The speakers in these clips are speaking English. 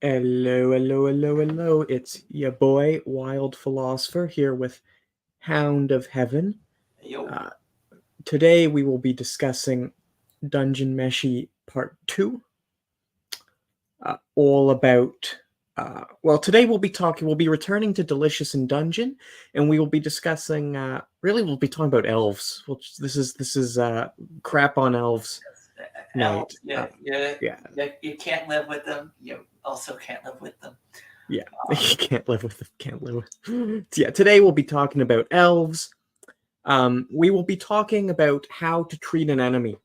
Hello, hello, hello, hello. It's your boy, Wild Philosopher, here with Hound of Heaven. Yo. Uh, Today we will be discussing Dungeon Meshi Part 2. All about. Today we'll be returning to Delicious in Dungeon, and we will be discussing. We'll be talking about elves. This is crap on elves night. Elves, yeah, yeah, Yeah, yeah. You can't live with them. You also can't live with them. Yeah, you can't live with them. Can't live with. Yeah, today we'll be talking about elves. We will be talking about how to treat an enemy.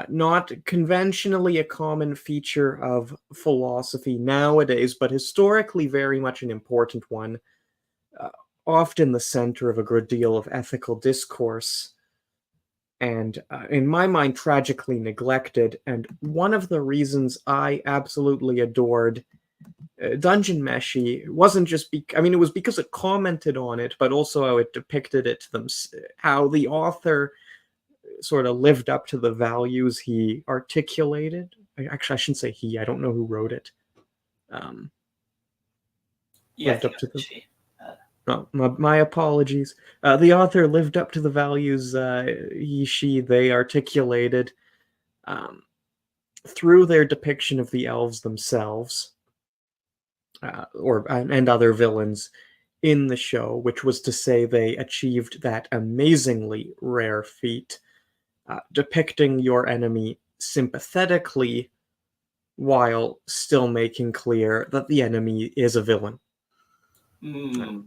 Not conventionally a common feature of philosophy nowadays, but historically very much an important one. Uh, Often the center of a good deal of ethical discourse, and in my mind, tragically neglected. And one of the reasons I absolutely adored Dungeon Meshi wasn't just it was because it commented on it, but also how it depicted it how the author sort of lived up to the values he articulated. Actually, I shouldn't say he. I don't know who wrote it. Um, Yeah, I Lived think up it to was the. she. Oh, my apologies. The author lived up to the values they articulated um, through their depiction of the elves themselves, and other villains in the show, which was to say they achieved that amazingly rare feat, depicting your enemy sympathetically while still making clear that the enemy is a villain. Hmm.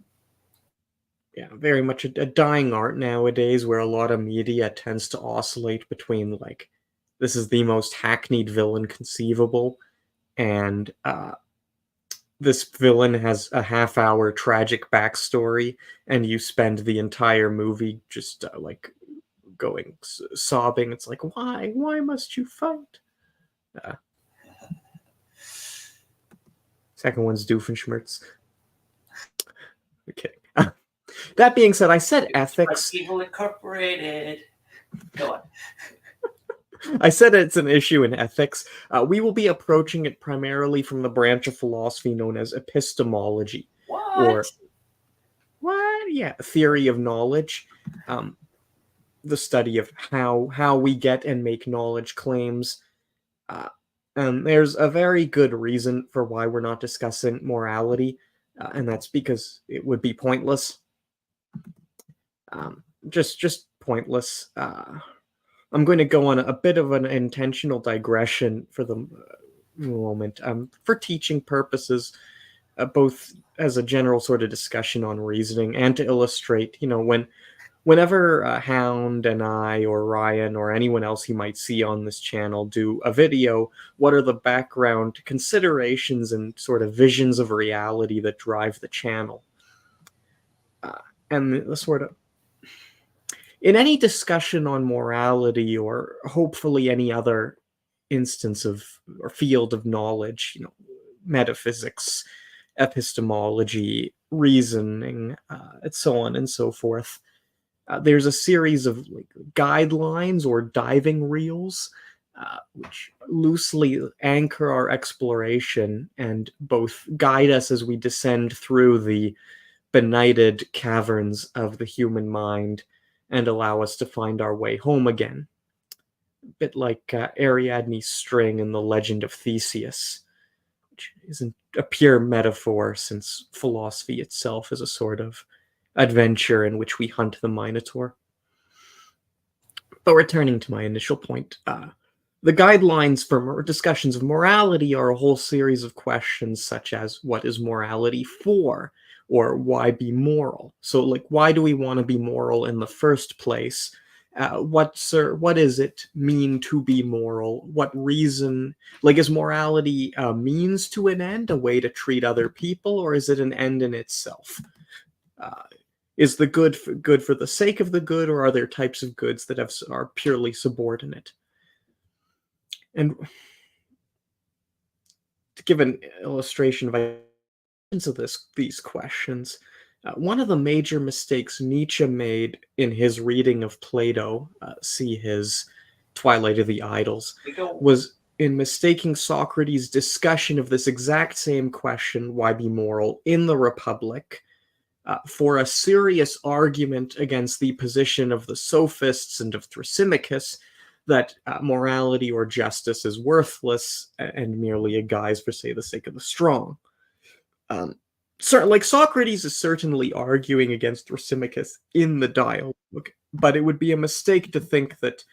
Yeah, very much a dying art nowadays, where a lot of media tends to oscillate between like, this is the most hackneyed villain conceivable, and this villain has a half-hour tragic backstory, and you spend the entire movie just going sobbing. It's like, why must you fight? Uh, Second one's Doofenshmirtz. Okay. That being said, I said Like ethics. Evil Incorporated. Go on. I said it's an issue in ethics. We will be approaching it primarily from the branch of philosophy known as epistemology, What? or what? Yeah, theory of knowledge. Um, the study of how we get and make knowledge claims. Uh, and there's a very good reason for why we're not discussing morality, and that's because it would be pointless. Just pointless. I'm going to go on a bit of an intentional digression for the moment, for teaching purposes, both as a general sort of discussion on reasoning and to illustrate, whenever Hound and I or Ryan or anyone else you might see on this channel do a video, what are the background considerations and sort of visions of reality that drive the channel? And the sort of in any discussion on morality or hopefully any other instance of or field of knowledge, metaphysics, epistemology, reasoning, and so on and so forth. There's a series of guidelines or diving reels, which loosely anchor our exploration and both guide us as we descend through the benighted caverns of the human mind and allow us to find our way home again. A bit like Ariadne's string in the Legend of Theseus, which isn't a pure metaphor, since philosophy itself is a sort of adventure in which we hunt the Minotaur. But returning to my initial point, the guidelines for discussions of morality are a whole series of questions such as what is morality for? Or why be moral? So, why do we want to be moral in the first place? What does it mean to be moral? What reason, is morality a means to an end, a way to treat other people, or is it an end in itself? Uh, is the good for the sake of the good, or are there types of goods that are purely subordinate? And to give an illustration of these questions, one of the major mistakes Nietzsche made in his reading of Plato, see his Twilight of the Idols, We go. was in mistaking Socrates' discussion of this exact same question, why be moral, in the Republic, for a serious argument against the position of the sophists and of Thrasymachus that morality or justice is worthless and merely a guise for, say, the sake of the strong. Like Socrates is certainly arguing against Thrasymachus in the dialogue, but it would be a mistake to think that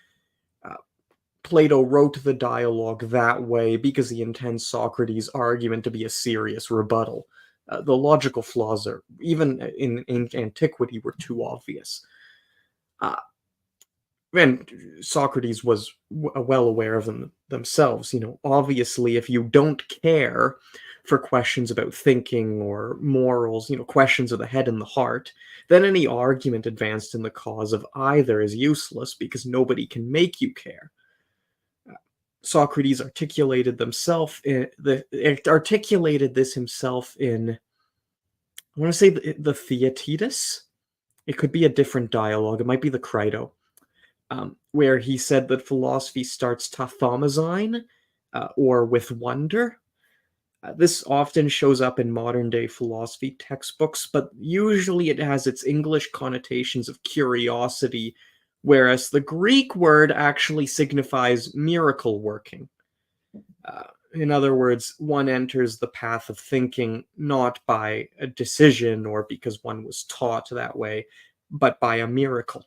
Plato wrote the dialogue that way because he intends Socrates' argument to be a serious rebuttal. The logical flaws are, even in antiquity, were too obvious. And Socrates was well aware of them themselves. Obviously, if you don't care for questions about thinking or morals, questions of the head and the heart, then any argument advanced in the cause of either is useless because nobody can make you care. Socrates articulated this himself in, I want to say, the Theaetetus. It could be a different dialogue. It might be the Crito, where he said that philosophy starts tathomazine, or with wonder. This often shows up in modern-day philosophy textbooks, but usually it has its English connotations of curiosity, whereas the Greek word actually signifies miracle working. In other words, one enters the path of thinking not by a decision or because one was taught that way, but by a miracle.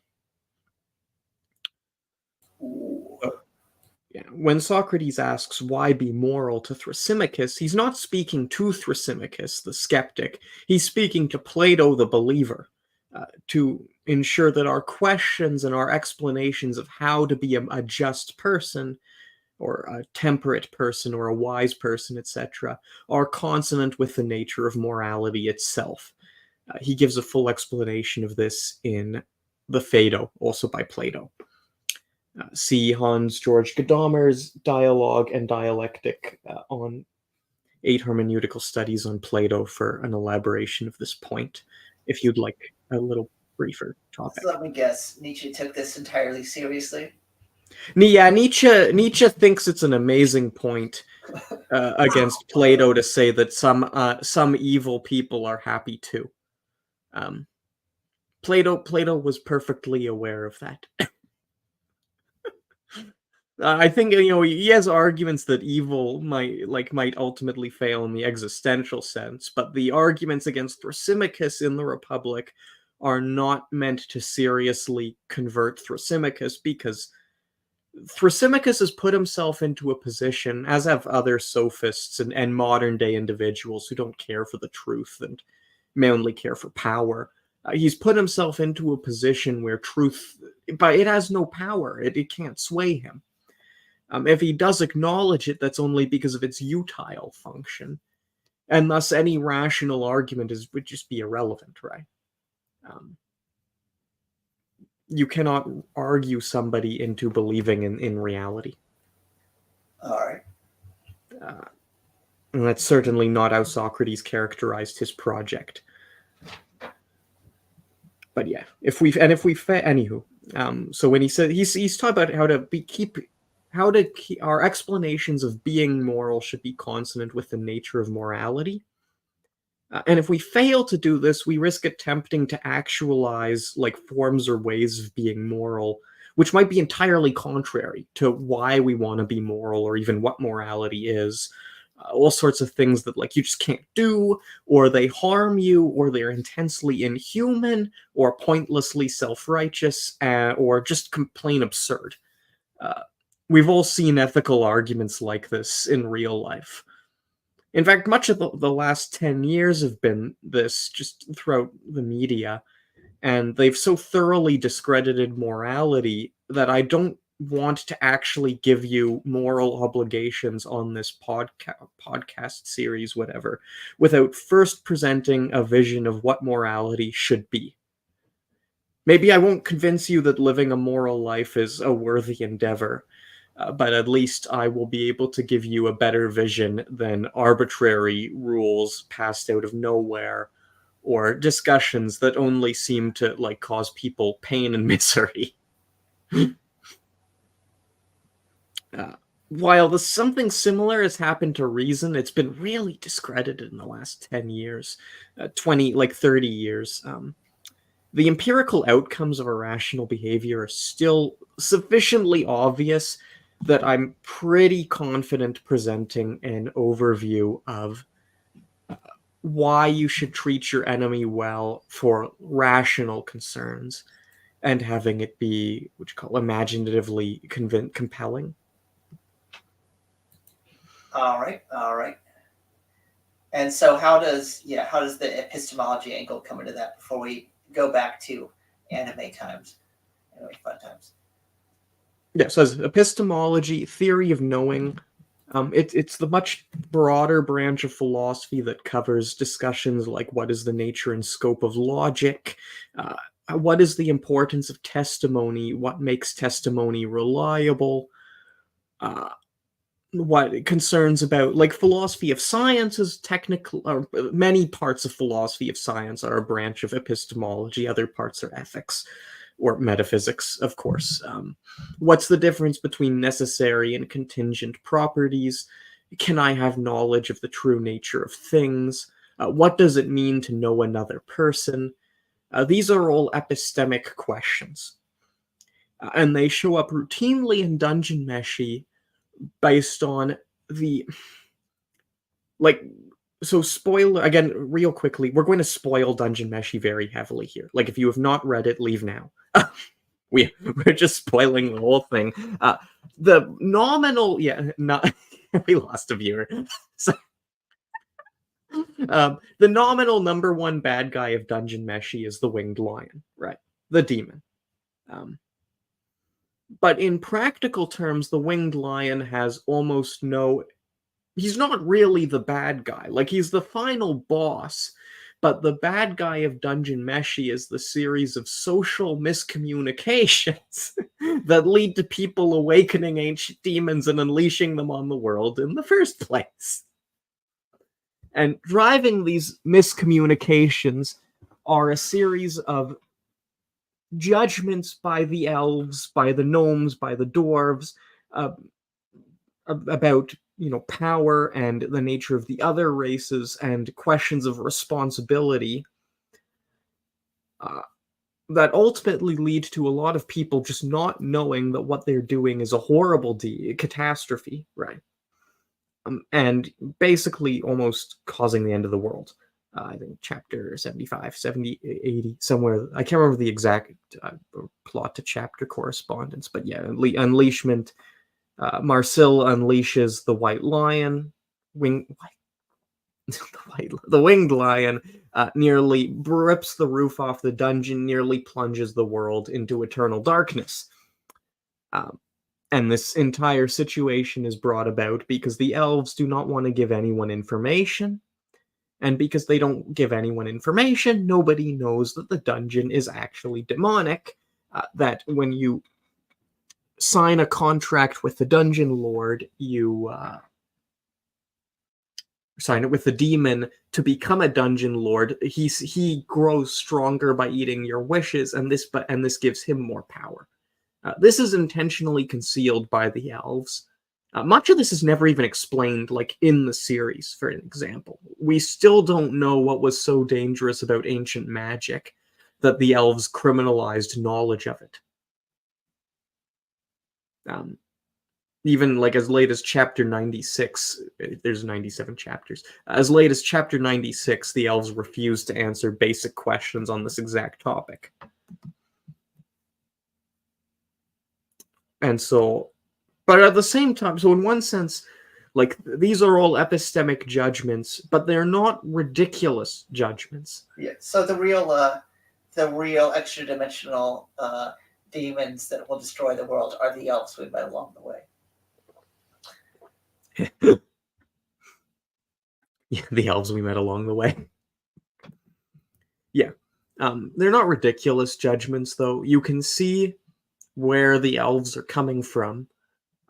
When Socrates asks why be moral to Thrasymachus, he's not speaking to Thrasymachus, the skeptic. He's speaking to Plato, the believer, to ensure that our questions and our explanations of how to be a just person, or a temperate person, or a wise person, etc., are consonant with the nature of morality itself. He gives a full explanation of this in the Phaedo, also by Plato. See Hans Georg Gadamer's Dialogue and Dialectic on 8 Hermeneutical Studies on Plato for an elaboration of this point, if you'd like a little briefer topic. So let me guess, Nietzsche took this entirely seriously? Yeah, Nietzsche thinks it's an amazing point against Plato to say that some evil people are happy too. Plato was perfectly aware of that. I think he has arguments that evil might ultimately fail in the existential sense, but the arguments against Thrasymachus in the Republic are not meant to seriously convert Thrasymachus, because Thrasymachus has put himself into a position, as have other sophists and modern day individuals who don't care for the truth and may only care for power. He's put himself into a position where truth, but it has no power. It can't sway him. If he does acknowledge it, that's only because of its utile function, and thus any rational argument would just be irrelevant, right? You cannot argue somebody into believing in reality. All right. And that's certainly not how Socrates characterized his project. But yeah, anywho, so when he said he's talking about how to keep our explanations of being moral should be consonant with the nature of morality. And if we fail to do this, we risk attempting to actualize like forms or ways of being moral, which might be entirely contrary to why we want to be moral or even what morality is. All sorts of things that like you just can't do, or they harm you, or they're intensely inhuman, or pointlessly self-righteous, or just plain absurd. We've all seen ethical arguments like this in real life. In fact, much of the last 10 years have been this just throughout the media, and they've so thoroughly discredited morality that I don't want to actually give you moral obligations on this podcast series, whatever, without first presenting a vision of what morality should be. Maybe I won't convince you that living a moral life is a worthy endeavor, but at least I will be able to give you a better vision than arbitrary rules passed out of nowhere, or discussions that only seem to like cause people pain and misery. while something similar has happened to reason, it's been really discredited in the last 10 years, 20, like 30 years. The empirical outcomes of irrational behavior are still sufficiently obvious that I'm pretty confident presenting an overview of why you should treat your enemy well for rational concerns and having it be what you call imaginatively compelling. All right, all right. And so, how does the epistemology angle come into that before we go back to anime times, anime fun times? Yeah, so as epistemology, theory of knowing, it's the much broader branch of philosophy that covers discussions like what is the nature and scope of logic, what is the importance of testimony, what makes testimony reliable, uh, what concerns about like philosophy of science is technical, or many parts of philosophy of science are a branch of epistemology, other parts are ethics or metaphysics, of course. What's the difference between necessary and contingent properties? Can I have knowledge of the true nature of things? What does it mean to know another person? These are all epistemic questions, and they show up routinely in Dungeon Meshi based on the like. So spoiler again, real quickly, we're going to spoil Dungeon Meshi very heavily here. Like if you have not read it, leave now. We're just spoiling the whole thing. The nominal, yeah, not we lost a viewer. So, the nominal number one bad guy of Dungeon Meshi is the Winged Lion, right? The demon. Um, but in practical terms, the Winged Lion has almost no. He's not really the bad guy. Like he's the final boss, but the bad guy of Dungeon Meshi is the series of social miscommunications that lead to people awakening ancient demons and unleashing them on the world in the first place. And driving these miscommunications are a series of judgments by the elves, by the gnomes, by the dwarves, uh, about power and the nature of the other races and questions of responsibility, uh, that ultimately lead to a lot of people just not knowing that what they're doing is a horrible catastrophe, right? And basically almost causing the end of the world. I think chapter 75, 70, 80, somewhere. I can't remember the exact plot to chapter correspondence, but yeah, unleashment. Marcel unleashes the white lion, the winged lion, nearly rips the roof off the dungeon, nearly plunges the world into eternal darkness. Um, and this entire situation is brought about because the elves do not want to give anyone information. And because they don't give anyone information, nobody knows that the dungeon is actually demonic. That when you sign a contract with the dungeon lord, you sign it with the demon to become a dungeon lord. He grows stronger by eating your wishes, and this gives him more power. This is intentionally concealed by the elves. Much of this is never even explained, like in the series, for an example. We still don't know what was so dangerous about ancient magic that the elves criminalized knowledge of it. Um, Even like as late as chapter 96, there's 97 chapters. As late as chapter 96, the elves refused to answer basic questions on this exact topic. And so, but at the same time, so in one sense, like these are all epistemic judgments, but they're not ridiculous judgments. Yeah. So the real extra dimensional demons that will destroy the world are the elves we met along the way. Yeah, the elves we met along the way. Yeah. They're not ridiculous judgments, though. You can see where the elves are coming from.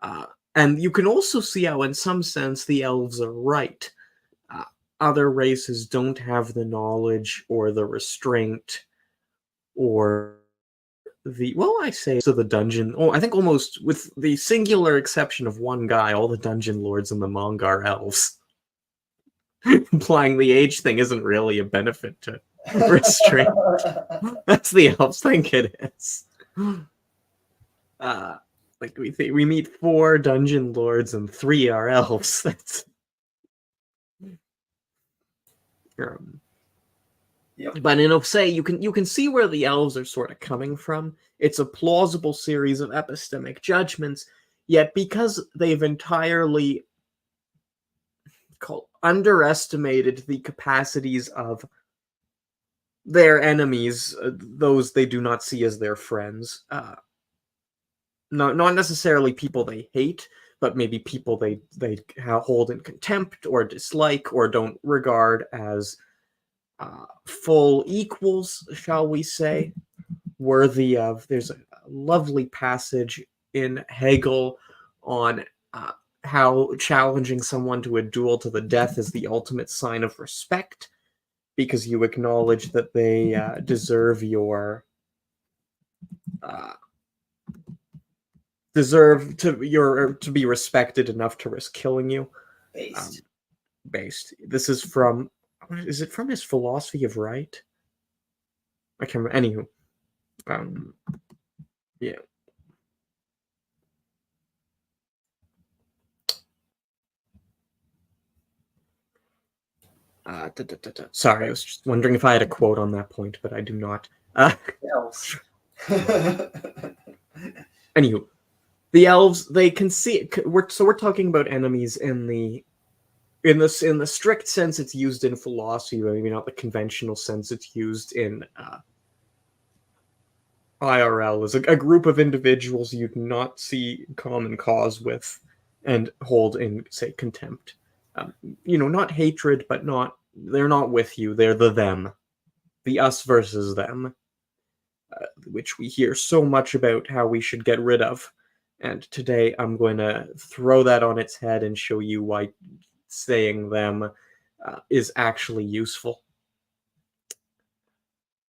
Uh, and you can also see how, in some sense, the elves are right. Uh, Other races don't have the knowledge or the restraint or I say so the dungeon. Oh, I think almost with the singular exception of one guy, all the dungeon lords in the manga are elves. Implying the age thing isn't really a benefit to restraint. That's the elves think it is. Like we meet 4 dungeon lords and 3 are elves. That's Yep. But in say you can see where the elves are sort of coming from. It's a plausible series of epistemic judgments, yet because they've entirely underestimated the capacities of their enemies, those they do not see as their friends. Not necessarily people they hate, but maybe people they hold in contempt or dislike or don't regard as full equals, shall we say, worthy of. There's a lovely passage in Hegel on how challenging someone to a duel to the death is the ultimate sign of respect, because you acknowledge that they deserve your to be respected enough to risk killing you. Based. This is from. Is it from his philosophy of right? I can't remember. Anywho, yeah. Sorry, I was just wondering if I had a quote on that point, but I do not. Anywho, the elves, they can see. We're talking about enemies in the strict sense it's used in philosophy, maybe not the conventional sense it's used in IRL, is a group of individuals you'd not see common cause with and hold in, say, contempt. Not hatred, but they're not with you. They're the them, the us versus them, which we hear so much about how we should get rid of. And today I'm going to throw that on its head and show you why saying them is actually useful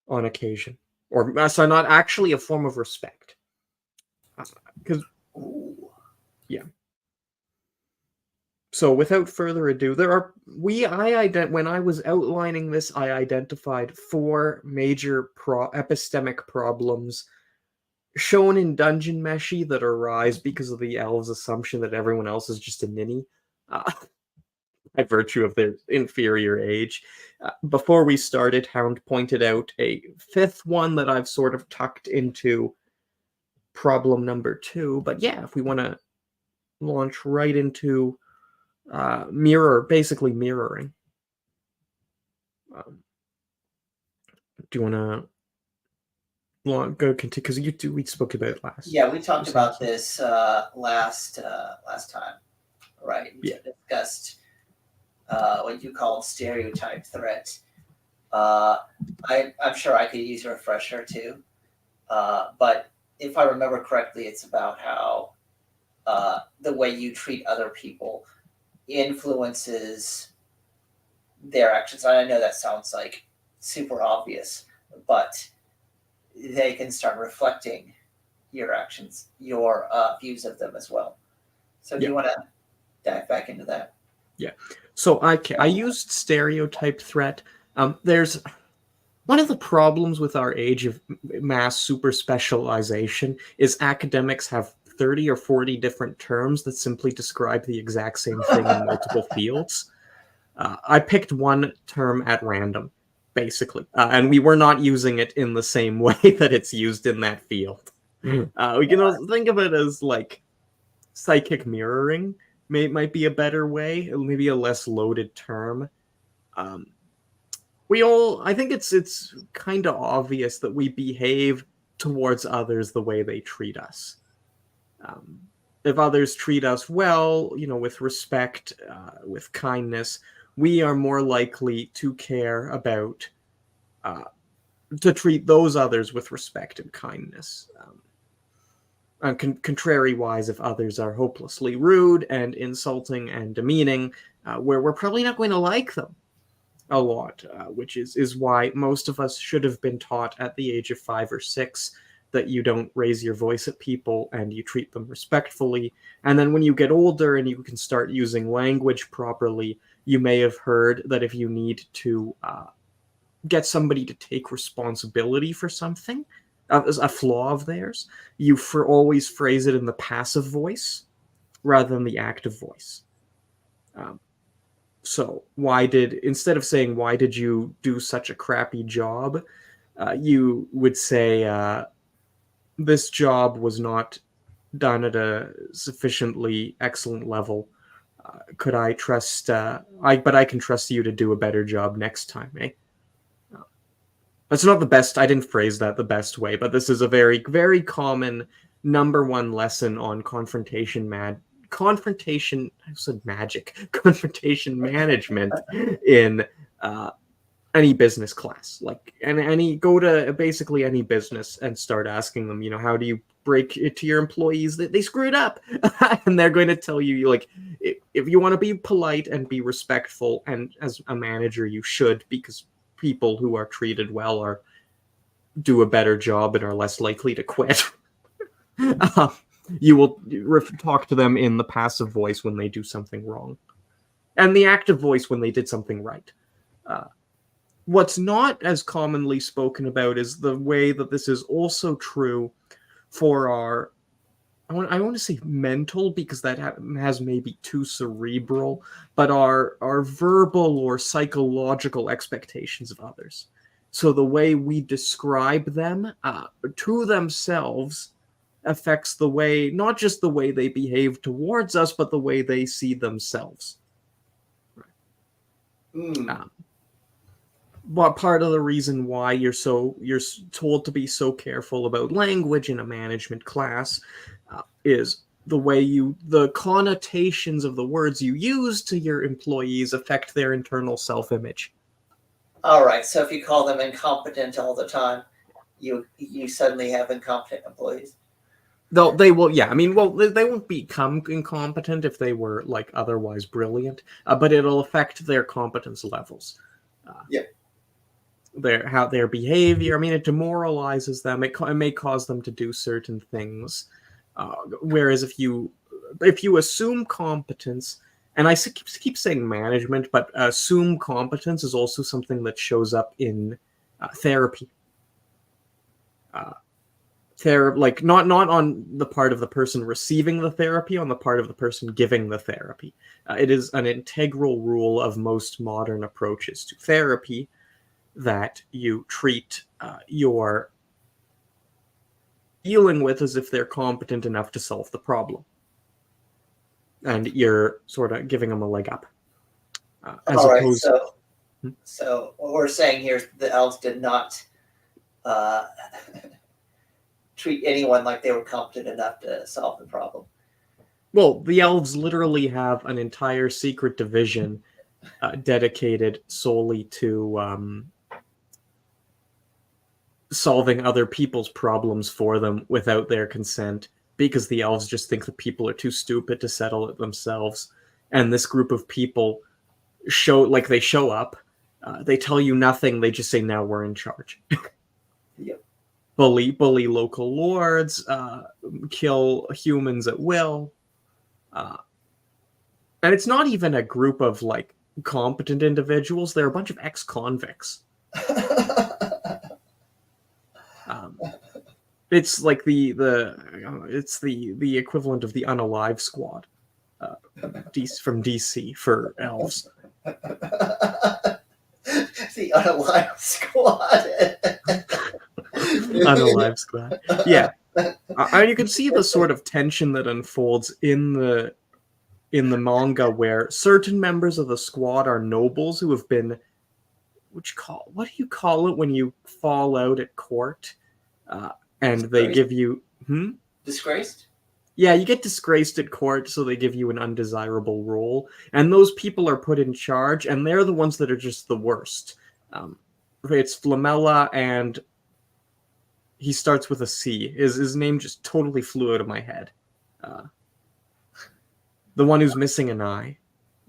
on occasion, or so not actually a form of respect. Because yeah. So without further ado, when I was outlining this, I identified 4 major epistemic problems shown in Dungeon Meshi that arise because of the elves' assumption that everyone else is just a ninny. By virtue of their inferior age. Before we started, Hound pointed out a 5th one that I've sort of tucked into problem number 2. But yeah, if we want to launch right into basically mirroring. Do you want to go continue? Because we spoke about it last. Yeah, we talked about this last time, right? We discussed what you called stereotype threat. I'm sure I could use a refresher too. But if I remember correctly, it's about how the way you treat other people influences their actions. I know that sounds like super obvious, but they can start reflecting your actions, your views of them as well. So do you want to dive back into that? Yeah. So I used stereotype threat. There's one of the problems with our age of mass super specialization is academics have 30 or 40 different terms that simply describe the exact same thing in multiple fields. I picked one term at random, basically, and we were not using it in the same way that it's used in that field. We can think of it as like psychic mirroring. Might be a better way, maybe a less loaded term. I think it's kind of obvious that we behave towards others the way they treat us. If others treat us well, with respect, with kindness, we are more likely to care about, to treat those others with respect and kindness. Contrary-wise, if others are hopelessly rude and insulting and demeaning, we're probably not going to like them a lot, which is why most of us should have been taught at the age of 5 or 6 that you don't raise your voice at people and you treat them respectfully. And then when you get older and you can start using language properly, you may have heard that if you need to get somebody to take responsibility for something, a flaw of theirs, you always phrase it in the passive voice rather than the active voice. So instead of saying, why did you do such a crappy job, you would say, this job was not done at a sufficiently excellent level. Could I trust, but I can trust you to do a better job next time, eh? That's not the best, I didn't phrase that the best way, but this is a very, very common number one lesson on confrontation management in any business class. Like, and go to basically any business and start asking them, how do you break it to your employees that they screwed up? And they're going to tell you, like, if you want to be polite and be respectful, and as a manager you should, because people who are treated well do a better job and are less likely to quit. You will talk to them in the passive voice when they do something wrong, and the active voice when they did something right. What's not as commonly spoken about is the way that this is also true for our, I want to say mental, because that has maybe too cerebral, but our verbal or psychological expectations of others. So the way we describe them to themselves affects the way, not just the way they behave towards us, but the way they see themselves. But part of the reason why you're told to be so careful about language in a management class is the connotations of the words you use to your employees affect their internal self-image. All right, so if you call them incompetent all the time, you suddenly have incompetent employees. Though they will, yeah. I mean, well, they won't become incompetent if they were like otherwise brilliant, but it'll affect their competence levels. Their behavior. I mean, it demoralizes them. It may cause them to do certain things. Whereas if you assume competence, and I keep saying management, but assume competence is also something that shows up in therapy. Like not on the part of the person receiving the therapy, on the part of the person giving the therapy. It is an integral rule of most modern approaches to therapy that you treat your dealing with as if they're competent enough to solve the problem. And you're sort of giving them a leg up. All right, so what we're saying here is the elves did not treat anyone like they were competent enough to solve the problem. Well, the elves literally have an entire secret division dedicated solely to solving other people's problems for them without their consent, because the elves just think that people are too stupid to settle it themselves. And this group of people show up, they tell you nothing, they just say, now we're in charge. Yep. Bully local lords, kill humans at will. And it's not even a group of like competent individuals, they're a bunch of ex-convicts. It's like the equivalent of the Unalive Squad from DC for elves. The Unalive Squad. Unalive Squad. Yeah. You can see the sort of tension that unfolds in the manga, where certain members of the squad are nobles who have been, what do you call it when you fall out at court? And disgraced. They give you disgraced? Yeah, you get disgraced at court, so they give you an undesirable role, and those people are put in charge, and they're the ones that are just the worst. It's Flamela, and he starts with a C. His name just totally flew out of my head. The one who's missing an eye.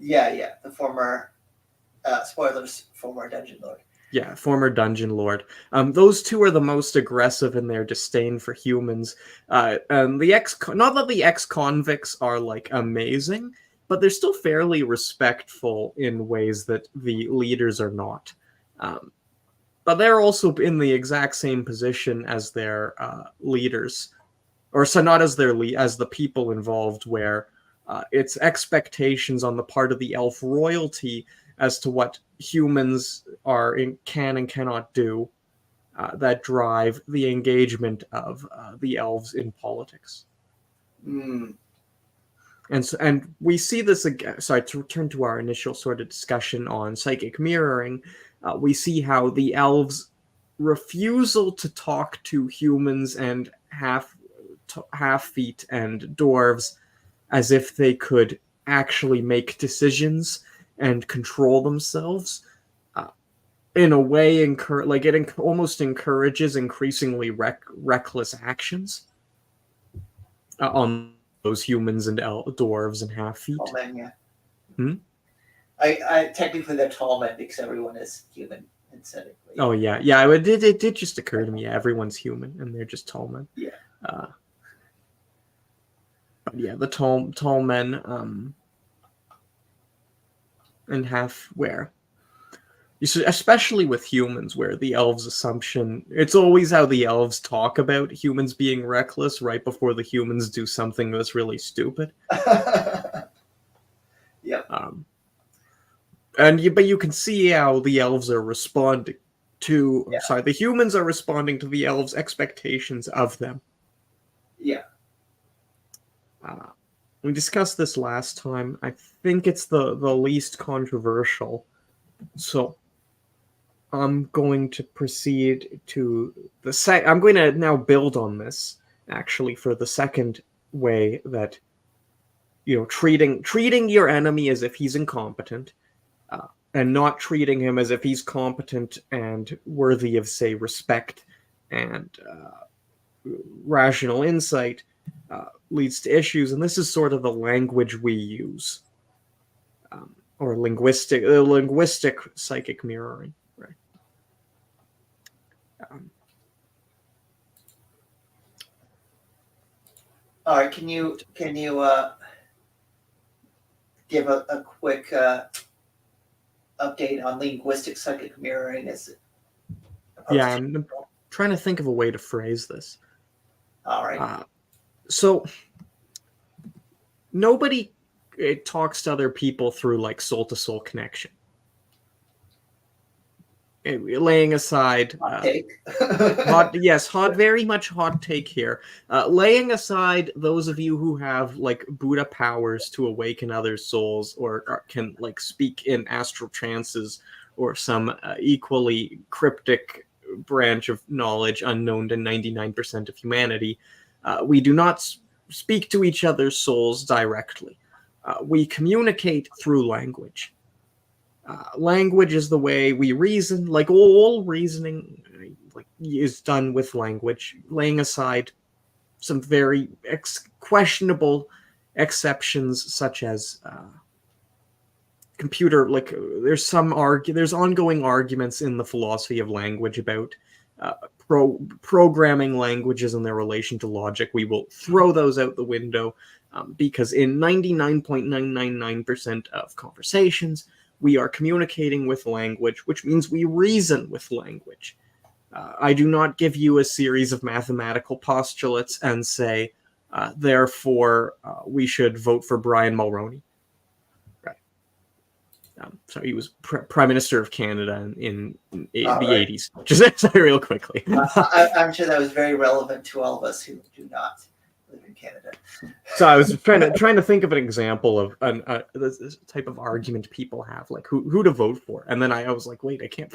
Yeah, the former spoilers, former dungeon lord. Yeah, former dungeon lord. Those two are the most aggressive in their disdain for humans. Not that the ex-convicts are like amazing, but they're still fairly respectful in ways that the leaders are not. Um, but they're also in the exact same position as their leaders, or so not as their as the people involved, where it's expectations on the part of the elf royalty as to what humans can and cannot do that drive the engagement of the elves in politics. Mm. And we see this again. Sorry, to return to our initial sort of discussion on psychic mirroring, we see how the elves' refusal to talk to humans and half feet and dwarves as if they could actually make decisions and control themselves in a way almost encourages increasingly reckless actions on those humans and dwarves and half feet. Tall men, yeah. Hmm? I technically they're tall men because everyone is human aesthetically. Oh yeah. It did just occur to me. Yeah, everyone's human and they're just tall men. Yeah. But yeah, the tall men and half where. Especially with humans, where the elves' assumption, it's always how the elves talk about humans being reckless right before the humans do something that's really stupid. Yep. But you can see how the elves are responding to. Yeah. Sorry, the humans are responding to the elves' expectations of them. Yeah. We discussed this last time. I think it's the least controversial. So I'm going to proceed to the I'm going to now build on this actually for the second way that treating your enemy as if he's incompetent, and not treating him as if he's competent and worthy of, say, respect and rational insight, leads to issues. And this is sort of the language we use, or linguistic psychic mirroring. Right. All right. Can you give a quick update on linguistic psychic mirroring? Yeah, I'm trying to think of a way to phrase this. All right. So nobody talks to other people through like soul-to-soul connection. Laying aside hot take. very much hot take here. Laying aside those of you who have like Buddha powers to awaken other souls, or can like speak in astral trances, or some equally cryptic branch of knowledge unknown to 99% of humanity, we do not speak to each other's souls directly. We communicate through language. Language is the way we reason. Like all reasoning, is done with language, laying aside some very questionable exceptions, such as computer. Like there's ongoing arguments in the philosophy of language about programming languages and their relation to logic. We will throw those out the window because in 99.999% of conversations, we are communicating with language, which means we reason with language. I do not give you a series of mathematical postulates and say, therefore, we should vote for Brian Mulroney. Right. So he was Prime Minister of Canada in the 80s. Just sorry, real quickly. I'm sure that was very relevant to all of us who do not live in Canada. So I was trying to think of an example of this type of argument people have, like who to vote for, and then I was like, wait, I can't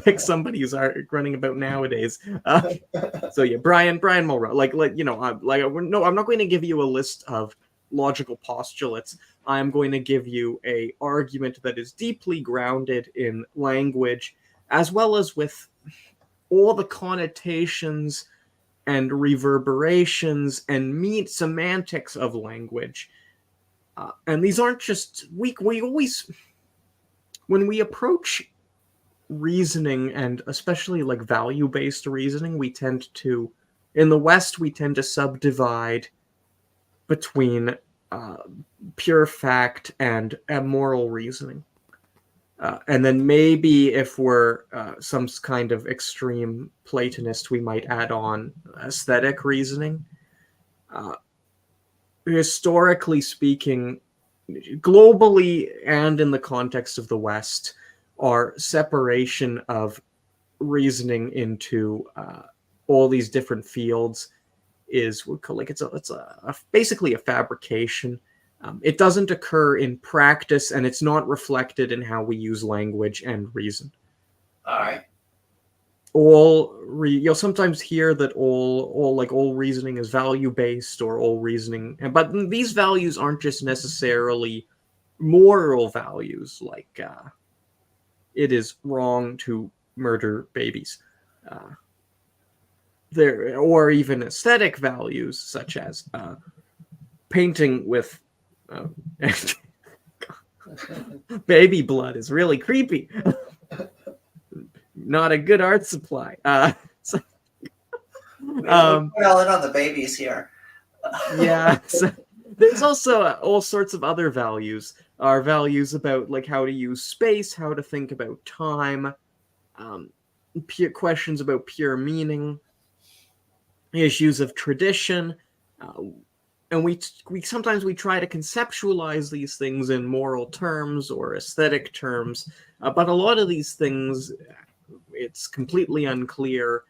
pick somebody who's running about nowadays. So yeah, Brian Mulroney. I'm not going to give you a list of logical postulates. I'm going to give you a argument that is deeply grounded in language, as well as with all the connotations and reverberations and semantics of language. And these aren't just we always, when we approach reasoning, and especially like value-based reasoning, in the West, we tend to subdivide between pure fact and moral reasoning. And then maybe if we're some kind of extreme Platonist, we might add on aesthetic reasoning. Historically speaking, globally and in the context of the West, our separation of reasoning into all these different fields is like it's basically a fabrication. It doesn't occur in practice, and it's not reflected in how we use language and reason. All right. You'll sometimes hear that all reasoning is value based, or all reasoning, but these values aren't just necessarily moral values, like it is wrong to murder babies. Or even aesthetic values, such as painting with baby blood is really creepy. Not a good art supply. Put all in on the babies here. Yeah. So there's also all sorts of other values. Our values about like how to use space, how to think about time, questions about pure meaning, issues of tradition, and we sometimes we try to conceptualize these things in moral terms or aesthetic terms, but a lot of these things, it's completely unclear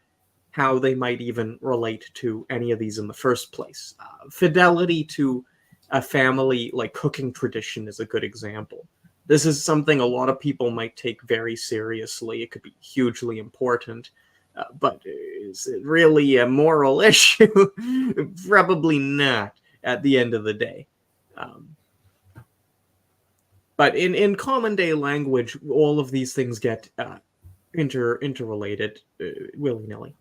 how they might even relate to any of these in the first place. Fidelity to a family like cooking tradition is a good example. This is something a lot of people might take very seriously. It could be hugely important. But is it really a moral issue? Probably not at the end of the day. But in common day language, all of these things get interrelated willy-nilly.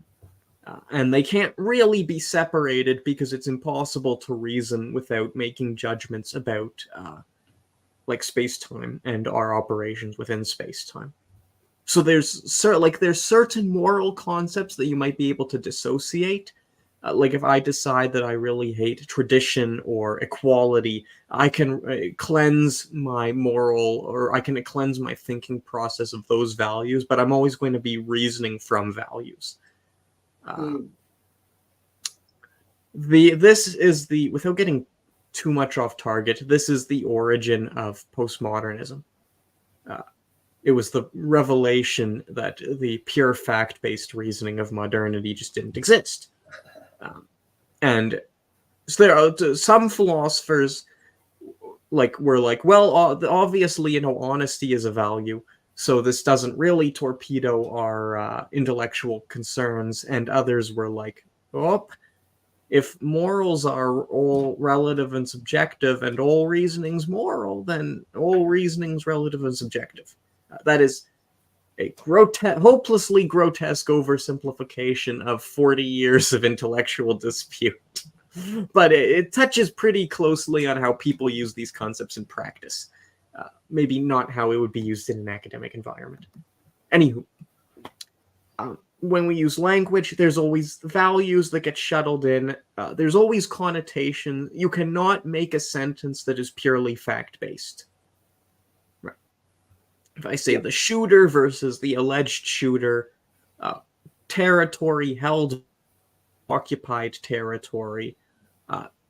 And they can't really be separated because it's impossible to reason without making judgments about like space-time and our operations within space-time. So there's certain moral concepts that you might be able to dissociate. Like if I decide that I really hate tradition or equality, I can cleanse my moral, or I can cleanse my thinking process of those values, but I'm always going to be reasoning from values. Without getting too much off target, this is the origin of postmodernism. It was the revelation that the pure fact-based reasoning of modernity just didn't exist. And so there are some philosophers were like, well, obviously, honesty is a value, so this doesn't really torpedo our intellectual concerns. And others were like, oh, if morals are all relative and subjective and all reasoning's moral, then all reasoning's relative and subjective. That is a hopelessly grotesque oversimplification of 40 years of intellectual dispute. But it touches pretty closely on how people use these concepts in practice. Maybe not how it would be used in an academic environment. Anywho, when we use language, there's always values that get shuttled in. There's always connotation. You cannot make a sentence that is purely fact-based. Right. If I say the shooter versus the alleged shooter, territory held, occupied territory,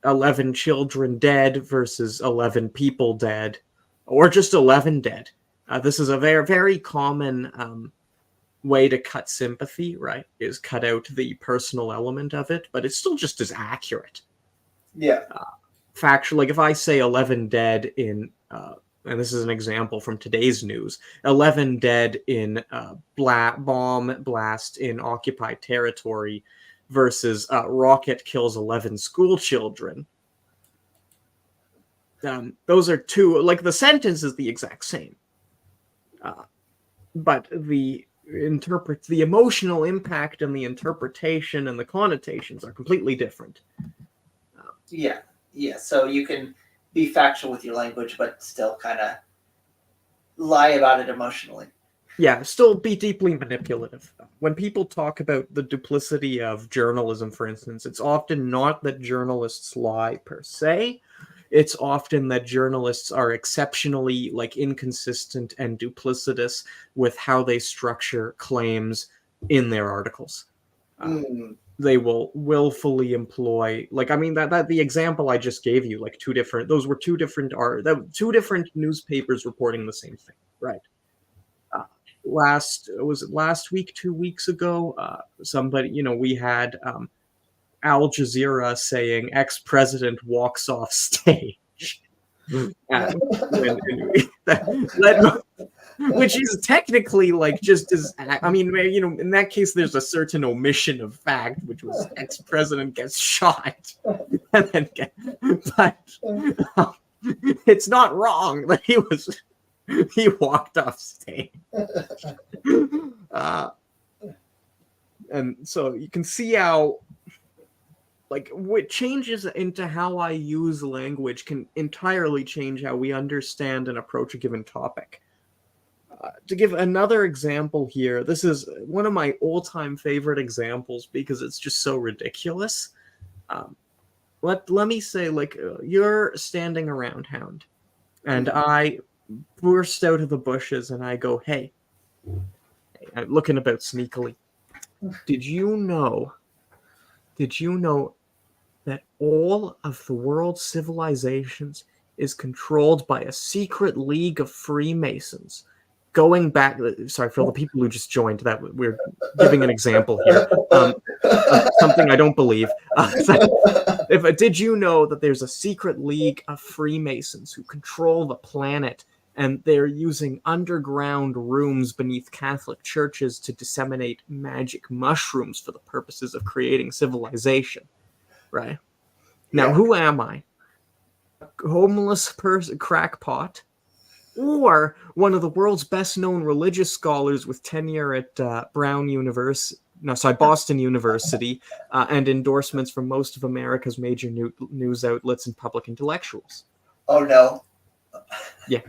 11 children dead versus 11 people dead, or just 11 dead. This is a very, very common way to cut sympathy, right? Is cut out the personal element of it, but it's still just as accurate. Yeah. Factual, like if I say 11 dead in, and this is an example from today's news, 11 dead in bomb blast in occupied territory versus rocket kills 11 school children. Those are two, like the sentence is the exact same. But the emotional impact and the interpretation and the connotations are completely different. Yeah. So you can be factual with your language, but still kind of lie about it emotionally. Yeah, still be deeply manipulative. When people talk about the duplicity of journalism, for instance, it's often not that journalists lie per se. It's often that journalists are exceptionally like inconsistent and duplicitous with how they structure claims in their articles. Mm. They will willfully employ, like, I mean, that the example I just gave you, like those were two different newspapers reporting the same thing, right? uh, was it last week, 2 weeks ago? Somebody, we had Al Jazeera saying ex-president walks off stage. When that led, which is technically like just as, I mean, in that case, there's a certain omission of fact, which was ex-president gets shot, and then but it's not wrong that he walked off stage. uh, and so you can see how, like, what changes into how I use language can entirely change how we understand and approach a given topic. To give another example here, this is one of my all-time favorite examples because it's just so ridiculous. Let me say, like, you're standing around, Hound, and I burst out of the bushes and I go, "Hey," I'm looking about sneakily. Did you know? Did you know that all of the world's civilizations is controlled by a secret league of Freemasons? Going back, sorry for the people who just joined. That we're giving an example here of something I don't believe. Did you know that there's a secret league of Freemasons who control the planet, and they're using underground rooms beneath Catholic churches to disseminate magic mushrooms for the purposes of creating civilization? Right? Now, Yeah. who am I? A homeless person, crackpot, or one of the world's best-known religious scholars with tenure at Boston University, and endorsements from most of America's major news outlets and public intellectuals? Oh no. Yeah.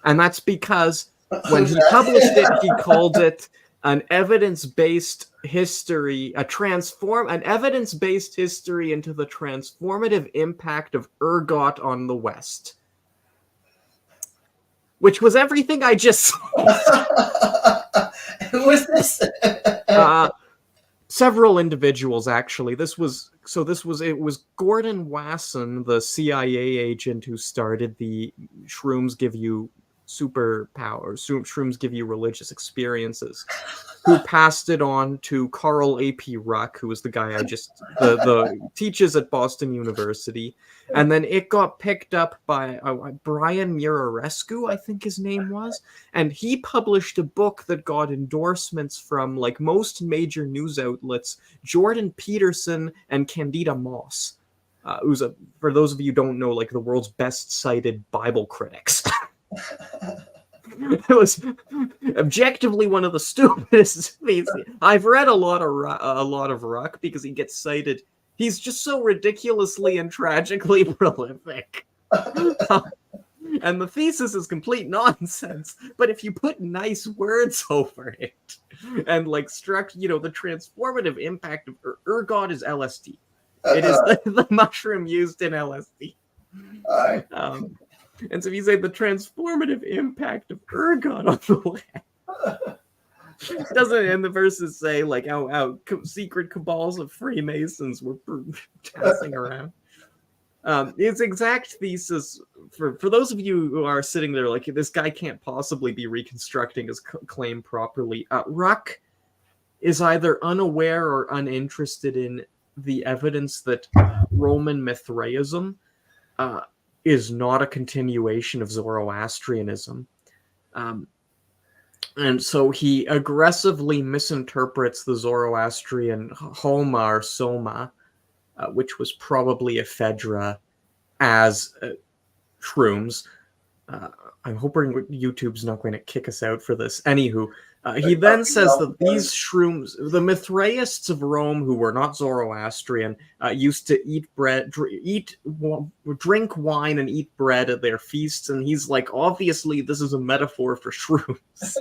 And that's because when he published it, he called it an evidence-based history, an evidence-based history into the transformative impact of ergot on the West, which was everything I just said. Who was this? Several individuals, actually. It was Gordon Wasson, the CIA agent who started the shrooms give you superpowers, shrooms give you religious experiences, who passed it on to Carl A.P. Ruck, who was the guy the teaches at Boston University. And then it got picked up by Brian Murarescu, I think his name was. And he published a book that got endorsements from, like, most major news outlets, Jordan Peterson and Candida Moss, who's, for those of you who don't know, like, the world's best cited Bible critics. It was objectively one of the stupidest things. I've read a lot of Ruck because he gets cited. He's just so ridiculously and tragically prolific. And the thesis is complete nonsense, but if you put nice words over it and, like, the transformative impact of ergot is LSD. It is the mushroom used in LSD. And so if you say the transformative impact of ergot on the land, doesn't in the verses say, like, how secret cabals of Freemasons were passing around? Its exact thesis, for those of you who are sitting there like, this guy can't possibly be reconstructing his claim properly, Ruck is either unaware or uninterested in the evidence that Roman Mithraism is not a continuation of Zoroastrianism. And so he aggressively misinterprets the Zoroastrian Homa or Soma, which was probably ephedra, as shrooms. I'm hoping YouTube's not going to kick us out for this. Anywho, he then says that these shrooms, the Mithraists of Rome, who were not Zoroastrian, used to eat bread, drink wine, and eat bread at their feasts. And he's like, obviously, this is a metaphor for shrooms.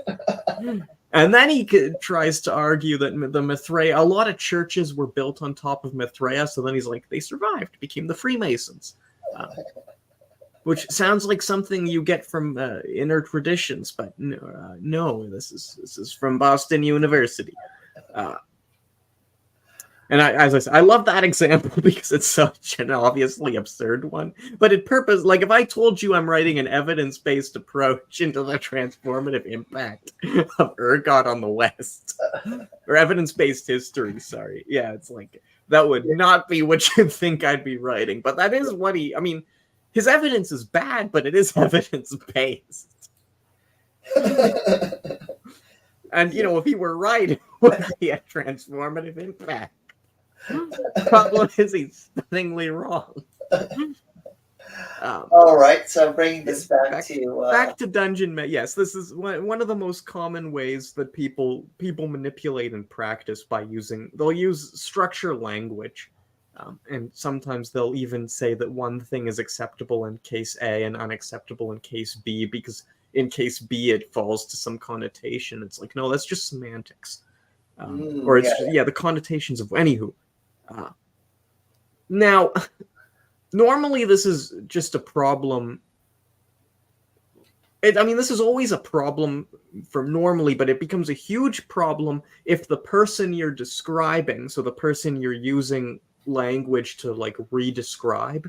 And then he tries to argue that the Mithraea, a lot of churches were built on top of Mithraea. So then he's like, they survived, became the Freemasons. Which sounds like something you get from inner traditions, but no, this is from Boston University. And as I said, I love that example because it's such an obviously absurd one. But if I told you I'm writing an evidence-based approach into the transformative impact of ergot on the West, or evidence-based history, sorry, yeah, it's like that would not be what you'd think I'd be writing. But that is what his evidence is bad, but it is evidence-based. And, if he were right, it would be a transformative impact. The problem is he's stunningly wrong. All right, so bringing this back to Dungeon. Yes, this is one of the most common ways that people manipulate and practice by they'll use structure language. And sometimes they'll even say that one thing is acceptable in case A and unacceptable in case B, because in case B it falls to some connotation. It's like, no, that's just semantics. Or it's the connotations of anywho. Now, normally this is just a problem. This is always a problem normally, but it becomes a huge problem if the person you're describing, so the person you're using language to re-describe,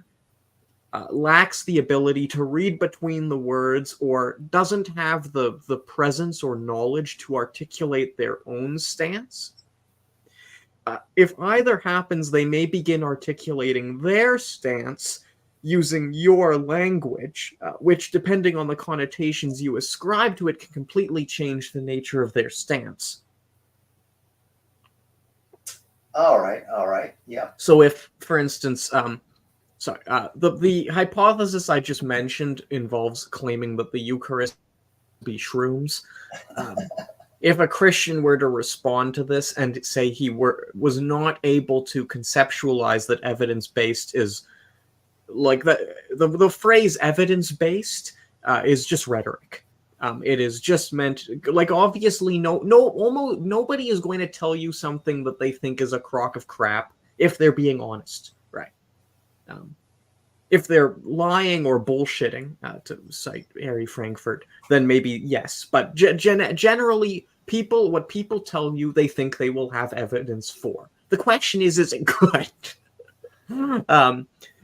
lacks the ability to read between the words or doesn't have the presence or knowledge to articulate their own stance. If either happens, they may begin articulating their stance using your language, which, depending on the connotations you ascribe to it, can completely change the nature of their stance. All right, yeah. So if, for instance, the hypothesis I just mentioned involves claiming that the Eucharist be shrooms. If a Christian were to respond to this and say he was not able to conceptualize that evidence-based is like the phrase evidence-based is just rhetoric. It is just meant, obviously, almost nobody is going to tell you something that they think is a crock of crap if they're being honest, right? If they're lying or bullshitting, to cite Harry Frankfurt, then maybe yes. But generally, what people tell you, they think they will have evidence for. The question is it good?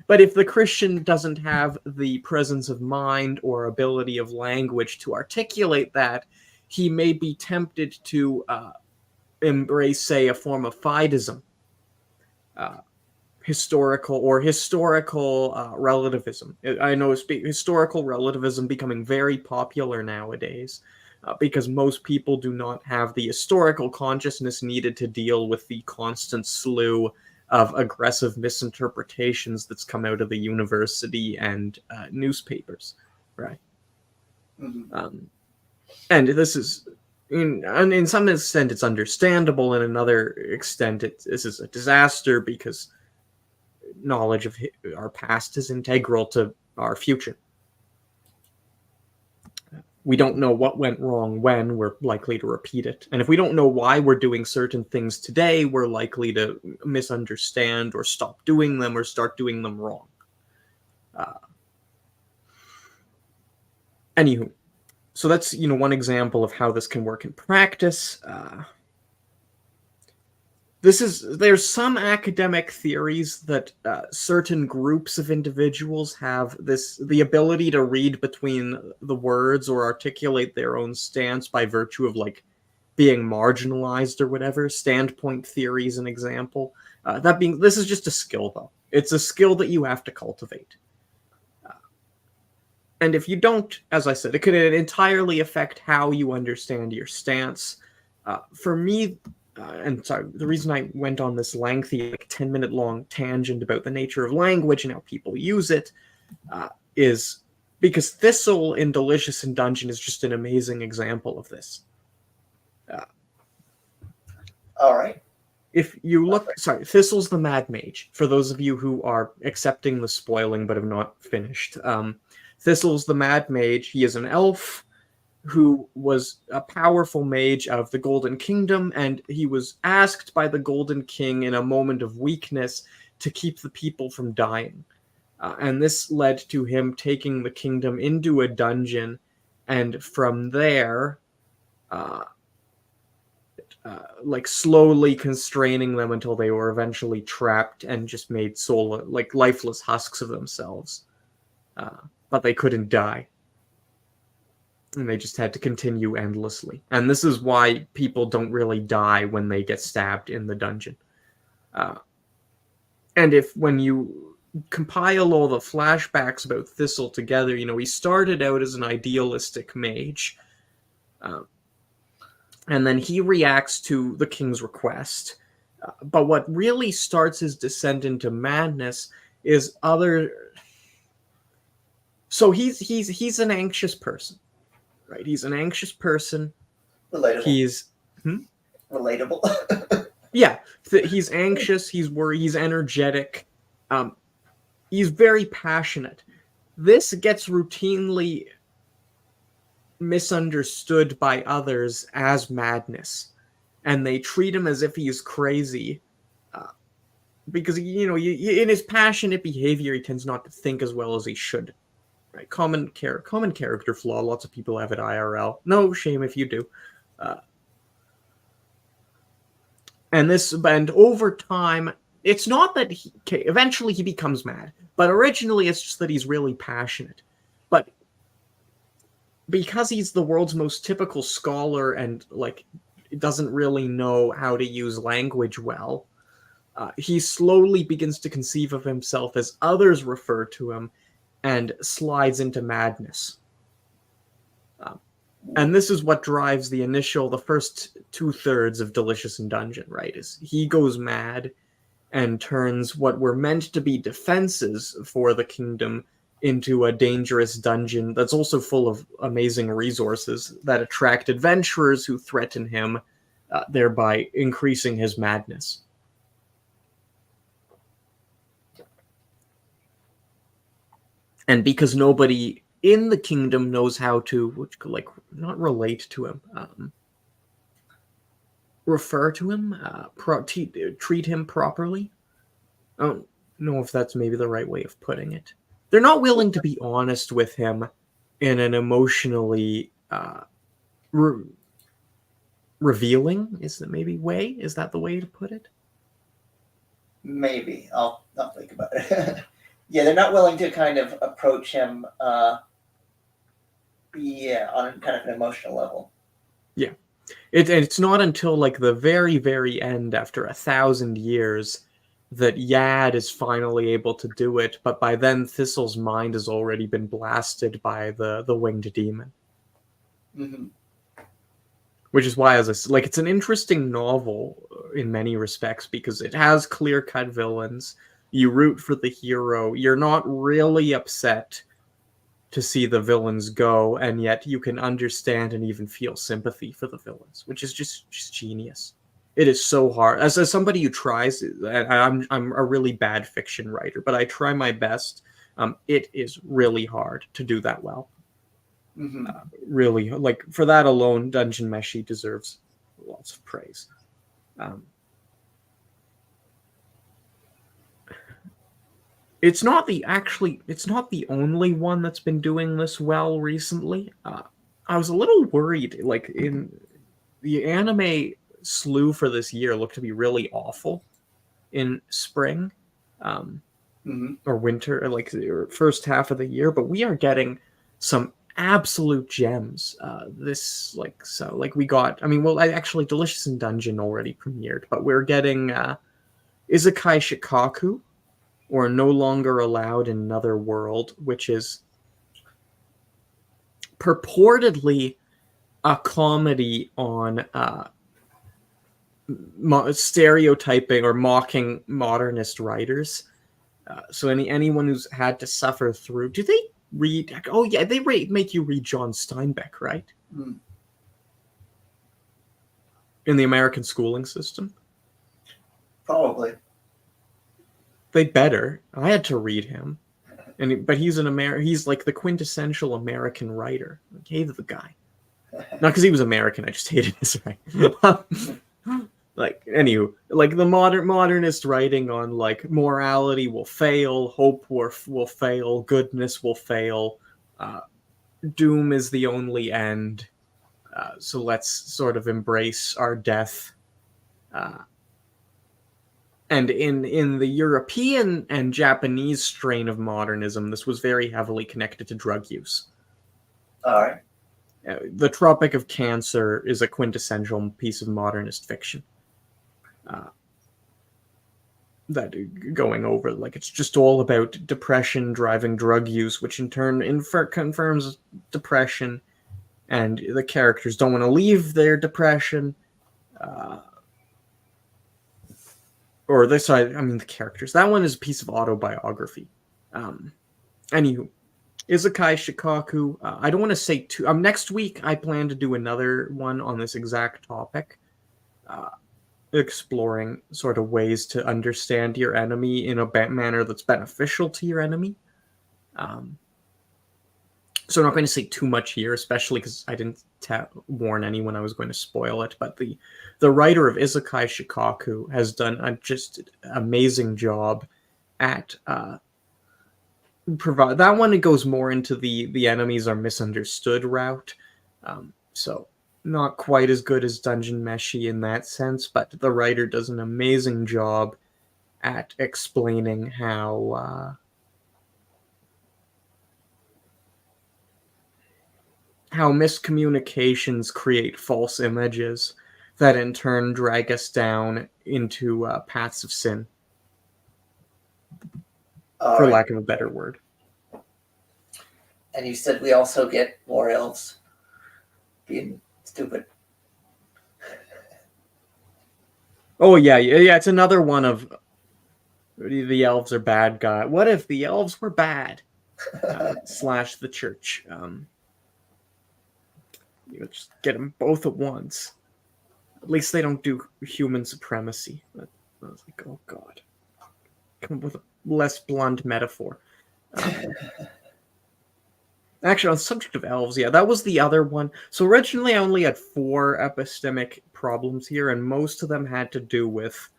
But if the Christian doesn't have the presence of mind or ability of language to articulate that, he may be tempted to embrace, say, a form of fideism, historical relativism. I know historical relativism becoming very popular nowadays because most people do not have the historical consciousness needed to deal with the constant slew of aggressive misinterpretations that's come out of the university and newspapers, right? Mm-hmm. And this is, in some extent, it's understandable. In another extent, this is a disaster because knowledge of our past is integral to our future. We don't know what went wrong when, we're likely to repeat it. And if we don't know why we're doing certain things today, we're likely to misunderstand or stop doing them or start doing them wrong. Anywho, so that's, one example of how this can work in practice. There's some academic theories that certain groups of individuals have the ability to read between the words or articulate their own stance by virtue of being marginalized or whatever. Standpoint theory is an example. This is just a skill though. It's a skill that you have to cultivate. And if you don't, as I said, it could entirely affect how you understand your stance. For me, and sorry, the reason I went on this lengthy, 10-minute long tangent about the nature of language and how people use it is because Thistle in Delicious in Dungeon is just an amazing example of this. All right. If you look, sorry, Thistle's the Mad Mage. For those of you who are accepting the spoiling but have not finished, Thistle's the Mad Mage. He is an elf who was a powerful mage of the Golden Kingdom, and he was asked by the Golden King in a moment of weakness to keep the people from dying. And this led to him taking the kingdom into a dungeon, and from there, like slowly constraining them until they were eventually trapped and just made like lifeless husks of themselves. But they couldn't die. And they just had to continue endlessly. And this is why people don't really die when they get stabbed in the dungeon. And when you compile all the flashbacks about Thistle together, he started out as an idealistic mage. And then he reacts to the king's request. But what really starts his descent into madness is So he's an anxious person, right? He's an anxious person. Relatable. He's relatable. Yeah, he's anxious. He's worried. He's energetic. He's very passionate. This gets routinely misunderstood by others as madness, and they treat him as if he's crazy, because in his passionate behavior he tends not to think as well as he should. Right, common character flaw. Lots of people have it IRL. No shame if you do. And over time, it's not that eventually he becomes mad, but originally it's just that he's really passionate. But because he's the world's most typical scholar and doesn't really know how to use language well, he slowly begins to conceive of himself as others refer to him, and slides into madness. And this is what drives the first 2/3 of Delicious in Dungeon, right? Is he goes mad and turns what were meant to be defenses for the kingdom into a dangerous dungeon that's also full of amazing resources that attract adventurers who threaten him, thereby increasing his madness. And because nobody in the kingdom knows how to, not relate to him, refer to him, treat him properly. I don't know if that's maybe the right way of putting it. They're not willing to be honest with him in an emotionally revealing, is that maybe way? Is that the way to put it? Maybe. I'll not think about it. Yeah, they're not willing to kind of approach him on kind of an emotional level. Yeah. It's not until the very, very end, after 1,000 years, that Yad is finally able to do it, but by then Thistle's mind has already been blasted by the winged demon. Mm-hmm. Which is why, it's an interesting novel in many respects, because it has clear-cut villains. You root for the hero. You're not really upset to see the villains go, and yet you can understand and even feel sympathy for the villains, which is just genius. It is so hard. As somebody who tries, I'm a really bad fiction writer, but I try my best. It is really hard to do that well. Mm-hmm. Really, for that alone, Dungeon Meshi deserves lots of praise. It's not the only one that's been doing this well recently. I was a little worried, in the anime slew for this year looked to be really awful in spring, or winter, or first half of the year, but we are getting some absolute gems. We got, actually Delicious in Dungeon already premiered, but we're getting Isekai Shikaku, or No Longer Allowed in Another World, which is purportedly a comedy on stereotyping or mocking modernist writers. So anyone who's had to suffer through... read. Oh yeah, they make you read John Steinbeck, right? Mm. In the American schooling system, Probably. they better. I had to read him, but he's he's like the quintessential American writer. I hated the guy, not because he was American. I just hated his writing. Like, anywho, like the modernist writing on like morality will fail, hope will fail, goodness will fail, doom is the only end. So let's sort of embrace our death. And in the European and Japanese strain of modernism, this was very heavily connected to drug use. All right. The Tropic of Cancer is a quintessential piece of modernist fiction. That going over, like, it's just all about depression driving drug use, which in turn confirms depression, and the characters don't want to leave their depression. Or this side, I mean, the characters. That one is a piece of autobiography. Anywho, Isekai Shikaku. I don't want to say too. Next week, I plan to do another one on this exact topic. Exploring sort of ways to understand your enemy in a manner that's beneficial to your enemy. So I'm not going to say too much here, especially because I didn't warn anyone I was going to spoil it. But the writer of Isekai Shikaku has done a just amazing job at provide. That one, it goes more into the enemies are misunderstood route. So not quite as good as Dungeon Meshi in that sense, but the writer does an amazing job at explaining how miscommunications create false images that in turn drag us down into paths of sin, for lack of a better word. And you said we also get more elves being stupid. Oh yeah, it's another one of the elves are bad guy. What if the elves were bad? Slash the church. You just get them both at once. At least they don't do human supremacy. I was like, oh god. Come up with a less blunt metaphor. Actually, on the subject of elves, yeah, that was the other one. So originally I only had 4 epistemic problems here, and most of them had to do with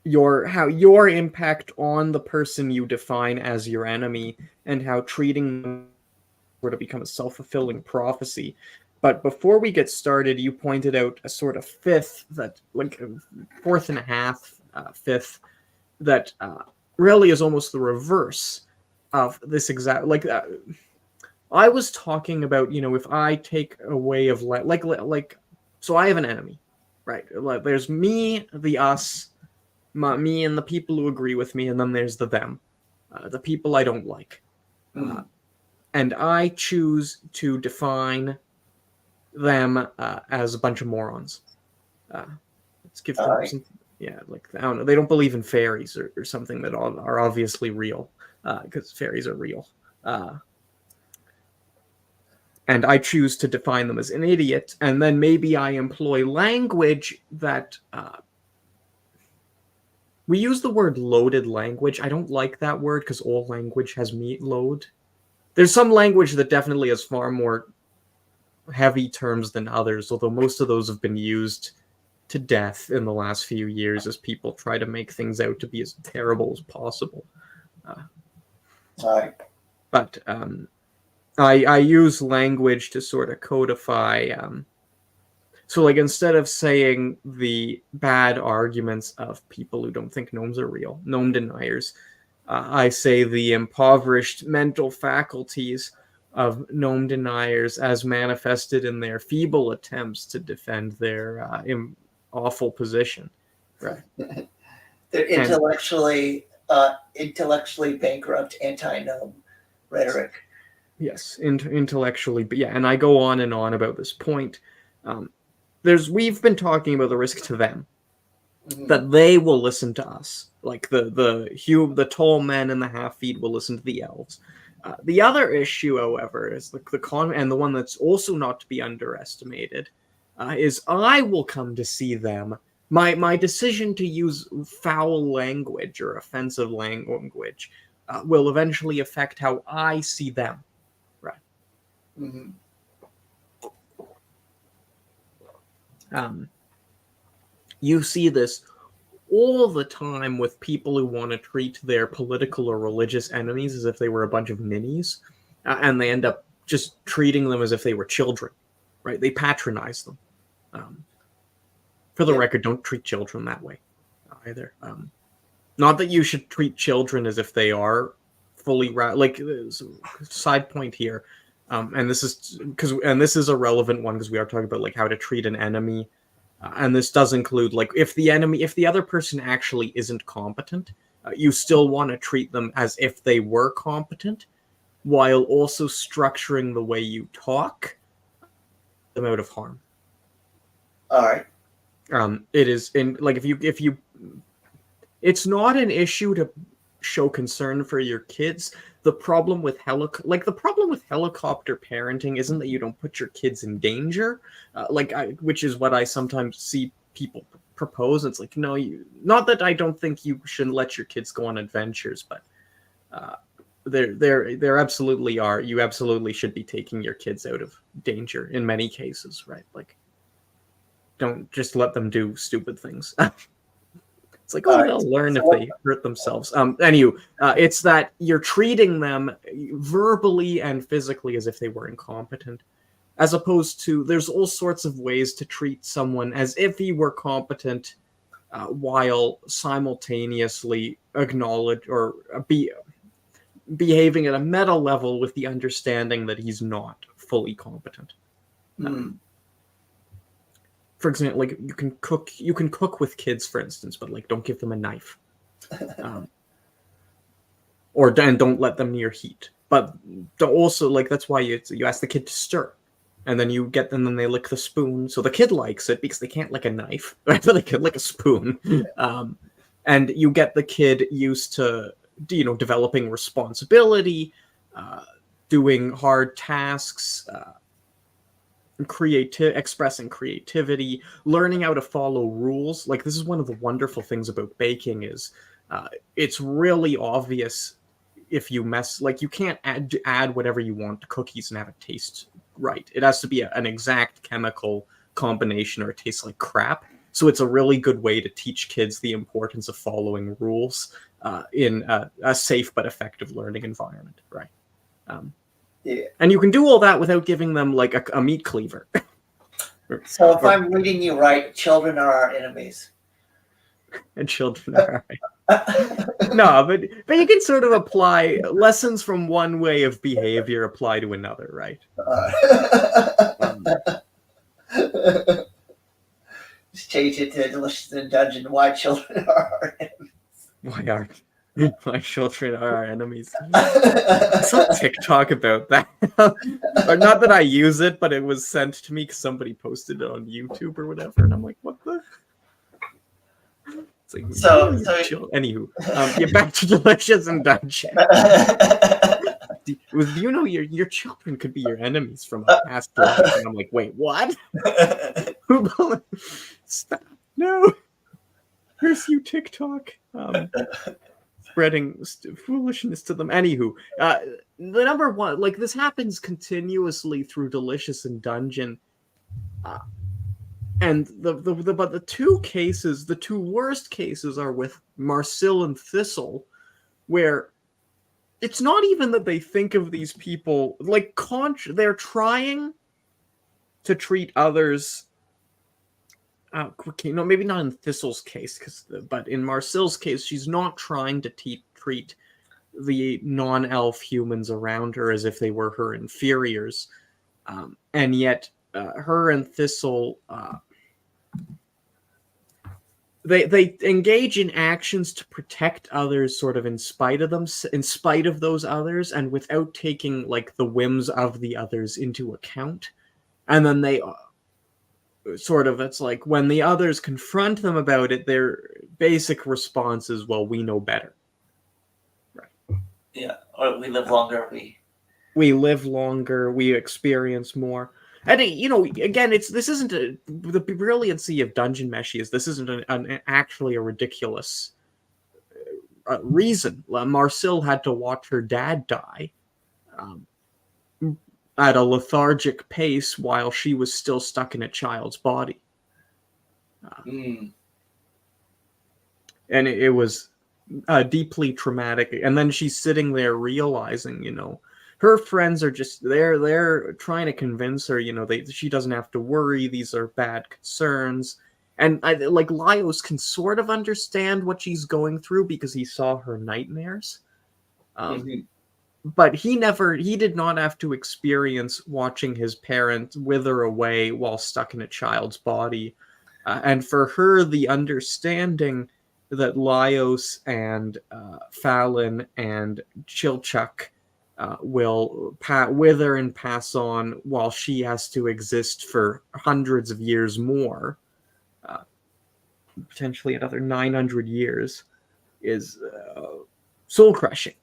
your impact on the person you define as your enemy, and how treating them were to become a self-fulfilling prophecy. But before we get started, you pointed out a sort of fifth, that like fourth and a half, fifth, that really is almost the reverse of this exact, like I was talking about, if I take a way of like so I have an enemy, right? Like, there's me, the us, me and the people who agree with me, and then there's the them, the people I don't like. And I choose to define them as a bunch of morons. Let's give them some, like, I don't know, they don't believe in fairies or something that are obviously real, because fairies are real. And I choose to define them as an idiot, and then maybe I employ language that we use the word loaded language. I don't like that word because all language has meat load. There's some language that definitely has far more heavy terms than others, although most of those have been used to death in the last few years as people try to make things out to be as terrible as possible. But I use language to sort of codify. So, like, instead of saying the bad arguments of people who don't think gnomes are real, gnome deniers, I say the impoverished mental faculties of gnome deniers as manifested in their feeble attempts to defend their awful position. Right. They're intellectually bankrupt anti-gnome rhetoric. Yes, intellectually, but yeah, and I go on and on about this point. We've been talking about the risk to them, that they will listen to us. Like the tall men and the half-feet will listen to the elves. The other issue, however, is and the one that's also not to be underestimated, is I will come to see them. My decision to use foul language or offensive language will eventually affect how I see them. Right. Mm-hmm. You see this all the time with people who want to treat their political or religious enemies as if they were a bunch of ninnies, and they end up just treating them as if they were children, right? They patronize them. For the record, don't treat children that way either. Not that you should treat children as if they are fully side point here, and this is a relevant one because we are talking about like how to treat an enemy. And this does include like if the other person actually isn't competent, you still want to treat them as if they were competent, while also structuring the way you talk them out of harm. All right. It is in like if you, it's not an issue to show concern for your kids. The problem with helicopter parenting isn't that you don't put your kids in danger, which is what I sometimes see people propose. It's like, no, not that I don't think you should let your kids go on adventures, but there absolutely are. You absolutely should be taking your kids out of danger in many cases, right? Like, don't just let them do stupid things. It's like, oh, they'll learn if they hurt themselves. It's that you're treating them verbally and physically as if they were incompetent, as opposed to there's all sorts of ways to treat someone as if he were competent, while simultaneously acknowledge or behaving at a meta level with the understanding that he's not fully competent. For example, like you can cook with kids, for instance, but like don't give them a knife, and don't let them near heat. But also, like that's why you ask the kid to stir, and then and then they lick the spoon, so the kid likes it because they can't lick a knife, right? But they can lick a spoon, and you get the kid used to developing responsibility, doing hard tasks. Expressing creativity, learning how to follow rules. Like this is one of the wonderful things about baking is it's really obvious if you you can't add whatever you want to cookies and have it taste right. It has to be an exact chemical combination or it tastes like crap. So it's a really good way to teach kids the importance of following rules in a safe but effective learning environment, right? Yeah. And you can do all that without giving them like a meat cleaver. So if I'm reading you right, children are our enemies. And children are no, but you can sort of apply lessons from one way of behavior apply to another, right? Just change it to Delicious in a Dungeon. Why children are our enemies. My children are our enemies. I saw TikTok about that. Or not that I use it, but it was sent to me because somebody posted it on YouTube or whatever, and I'm like, what the? It's like, anywho, back to Delicious and Dungeon. Your children could be your enemies from a past life, and I'm like, wait, what? Stop! No, here's you, TikTok. Spreading foolishness to them. Anywho, the number one, like this happens continuously through Delicious and Dungeon, and the two worst cases are with Marcel and Thistle, where it's not even that they think of these people like they're trying to treat others. Okay, no, maybe not in Thistle's case, but in Marcel's case, she's not trying to treat the non-elf humans around her as if they were her inferiors, and yet her and Thistle, they engage in actions to protect others, sort of in spite of those others, and without taking like the whims of the others into account, and then they sort of, it's like when the others confront them about it, their basic response is, well, we know better. Right. Yeah, or we live longer. We live longer, we experience more. And again, this isn't the brilliancy of Dungeon Meshi is this isn't actually a ridiculous reason. Marcille had to watch her dad die at a lethargic pace while she was still stuck in a child's body. And it was deeply traumatic. And then she's sitting there realizing, her friends are just they're trying to convince her, she doesn't have to worry. These are bad concerns. And Laios can sort of understand what she's going through because he saw her nightmares. But he did not have to experience watching his parent wither away while stuck in a child's body. And for her, the understanding that Laios and Fallon and Chilchuk will wither and pass on while she has to exist for hundreds of years more, potentially another 900 years, is soul-crushing.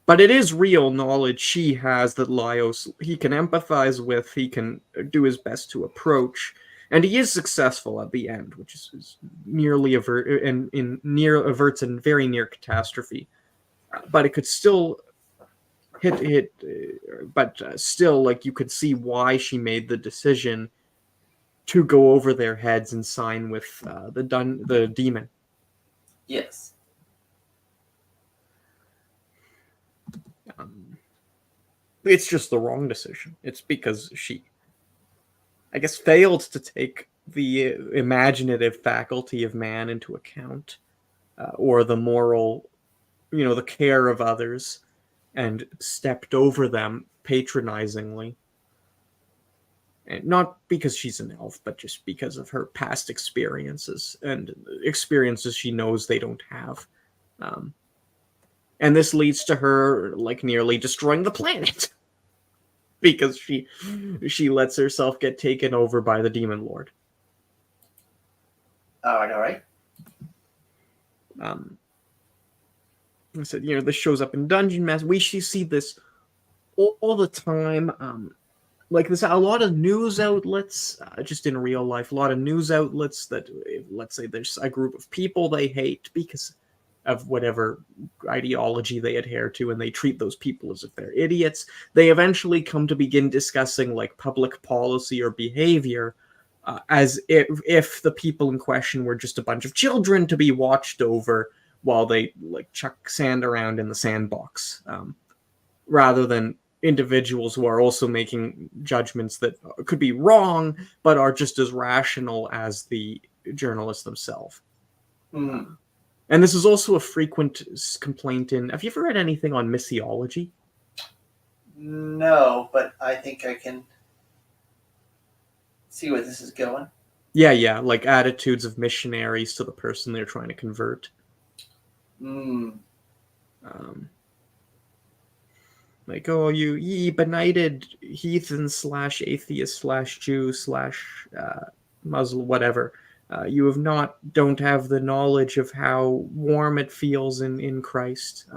But it is real knowledge she has that Laios, he can empathize with, he can do his best to approach, and he is successful at the end, which is nearly averts a very near catastrophe. But it could still but still, you could see why she made the decision to go over their heads and sign with the demon. Yes. It's just the wrong decision. It's because she, I guess, failed to take the imaginative faculty of man into account, or the moral, the care of others, and stepped over them patronizingly. And not because she's an elf, but just because of her past experiences and experiences she knows they don't have. And this leads to her nearly destroying the planet because she lets herself get taken over by the demon lord. All right. I said, this shows up in Dungeon Mass. We see this all the time. There's a lot of news outlets, just in real life, a lot of news outlets that, let's say there's a group of people they hate because of whatever ideology they adhere to, and they treat those people as if they're idiots. They eventually come to begin discussing public policy or behavior as if the people in question were just a bunch of children to be watched over while they chuck sand around in the sandbox, rather than individuals who are also making judgments that could be wrong but are just as rational as the journalists themselves. And this is also a frequent complaint in... Have you ever read anything on missiology? No, but I think I can see where this is going. Yeah, attitudes of missionaries to the person they're trying to convert. You ye benighted heathen / atheist / Jew / Muslim, whatever. You don't have the knowledge of how warm it feels in Christ.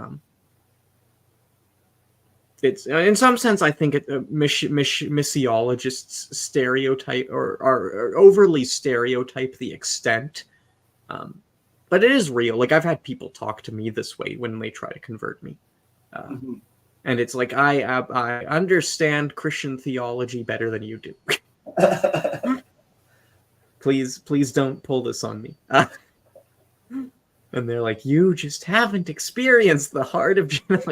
It's in some sense, I think missiologists stereotype or overly stereotype the extent, but it is real. I've had people talk to me this way when they try to convert me, and it's I understand Christian theology better than you do. Please don't pull this on me. And they're like, you just haven't experienced the heart of Jesus.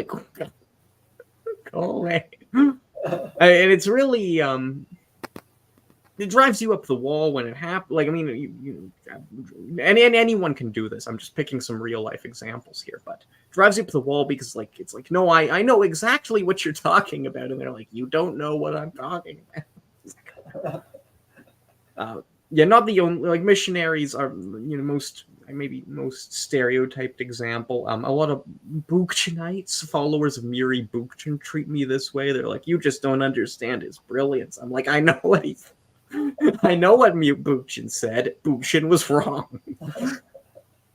Go away. And it's really, it drives you up the wall when it happens. Anyone can do this. I'm just picking some real life examples here, but it drives you up the wall because no, I know exactly what you're talking about. And they're like, you don't know what I'm talking about. Yeah, not the only, missionaries are, most maybe most stereotyped example. A lot of Bookchinites, followers of Miri Bookchin, treat me this way. They're like, "You just don't understand his brilliance." I'm like, I know what Bookchin said. Bookchin was wrong,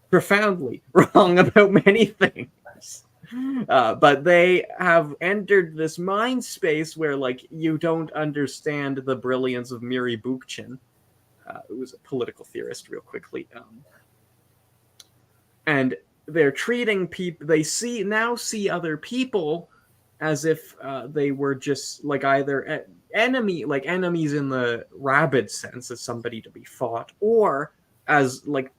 profoundly wrong about many things. But they have entered this mind space where, like, you don't understand the brilliance of Miri Bookchin, who was a political theorist, real quickly. And they're treating people. They see other people as if they were just like either enemies in the rabid sense, as somebody to be fought, or as like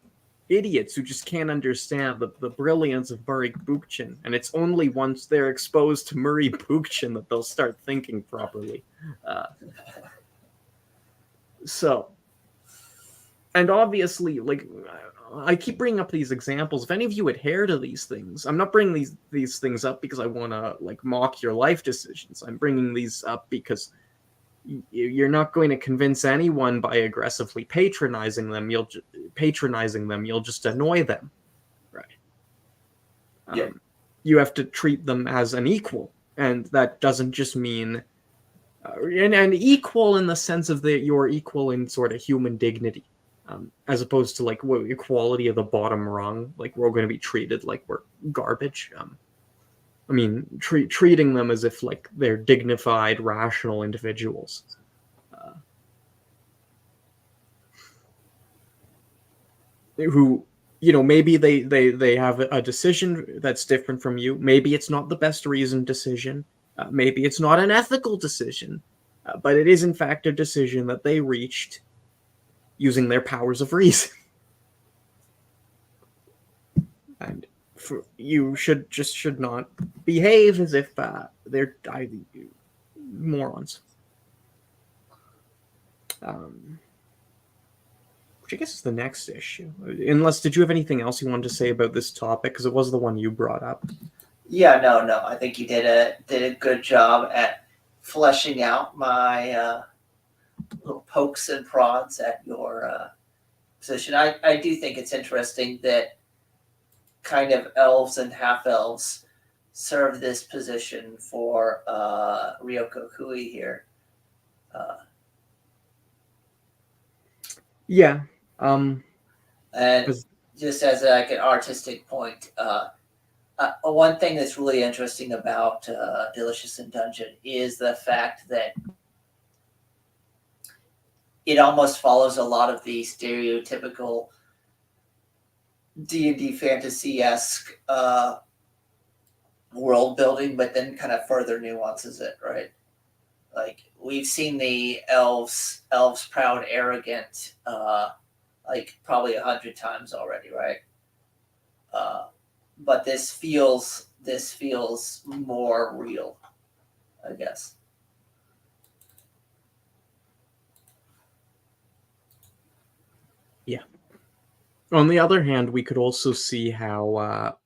idiots who just can't understand the brilliance of Murray Bookchin. And it's only once they're exposed to Murray Bookchin that they'll start thinking properly. And obviously, like, I keep bringing up these examples. If any of you adhere to these things, I'm not bringing these things up because I want to like mock your life decisions. I'm bringing these up because you're not going to convince anyone by aggressively patronizing them. You'll just annoy them, right? Yeah. You have to treat them as an equal, and that doesn't just mean and equal in the sense of that you're equal in sort of human dignity, as opposed to like equality of the bottom rung. Like we're going to be treated like we're garbage. I mean, treating them as if like they're dignified, rational individuals. Who, maybe they have a decision that's different from you. Maybe it's not the best reasoned decision. Maybe it's not an ethical decision, but it is in fact a decision that they reached using their powers of reason. And you should not behave as if they're morons. Which I guess is the next issue. Unless, did you have anything else you wanted to say about this topic? Because it was the one you brought up. Yeah, no. I think you did a good job at fleshing out my little pokes and prods at your position. I do think it's interesting that kind of elves and half elves serve this position for Ryoko Kui here. Yeah. And just as like an artistic point, one thing that's really interesting about Delicious in Dungeon is the fact that it almost follows a lot of the stereotypical D&D fantasy-esque world building, but then kind of further nuances it, right? Like we've seen the elves proud, arrogant, like probably 100 times already, right? But this feels more real, I guess. Yeah. On the other hand, we could also see how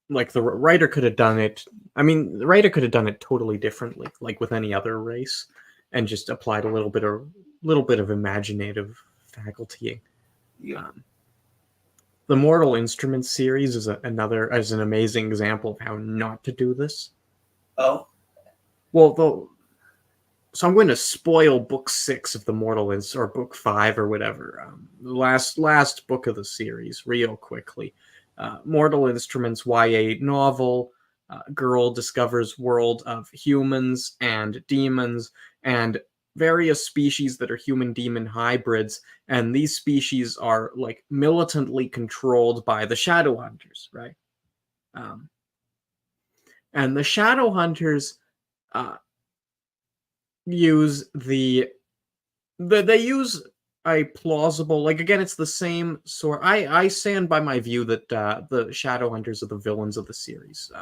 like the writer could have done it. I mean, the writer could have done it totally differently, like with any other race, and just applied a little bit of imaginative faculty. Yeah. The Mortal Instruments series is an amazing example of how not to do this. Oh. Well, so I'm going to spoil book 6 of the Mortal Instruments, or book 5 or whatever, the last book of the series, real quickly. Mortal Instruments YA novel. Girl discovers world of humans and demons and various species that are human-demon hybrids, and these species are like militantly controlled by the Shadow Hunters, right? And the Shadow Hunters use they use a plausible, like, again, it's the same sort. I stand by my view that the Shadow Hunters are the villains of the series,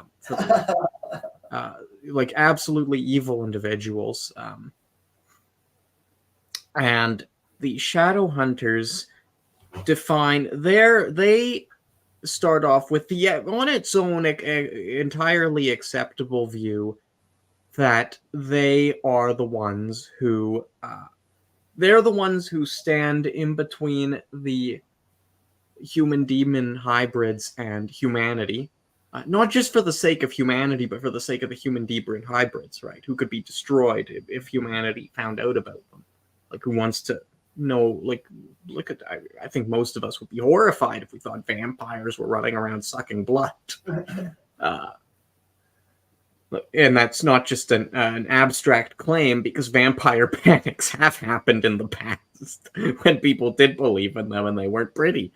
like absolutely evil individuals, and the Shadow Hunters they start off with the on its own entirely acceptable view that they are the ones who they're the ones who stand in between the human-demon hybrids and humanity, not just for the sake of humanity, but for the sake of the human-demon hybrids, right? Who could be destroyed if humanity found out about them. Like, who wants to know, like, look at, I think most of us would be horrified if we thought vampires were running around sucking blood. And that's not just an abstract claim, because vampire panics have happened in the past when people did believe in them and they weren't pretty.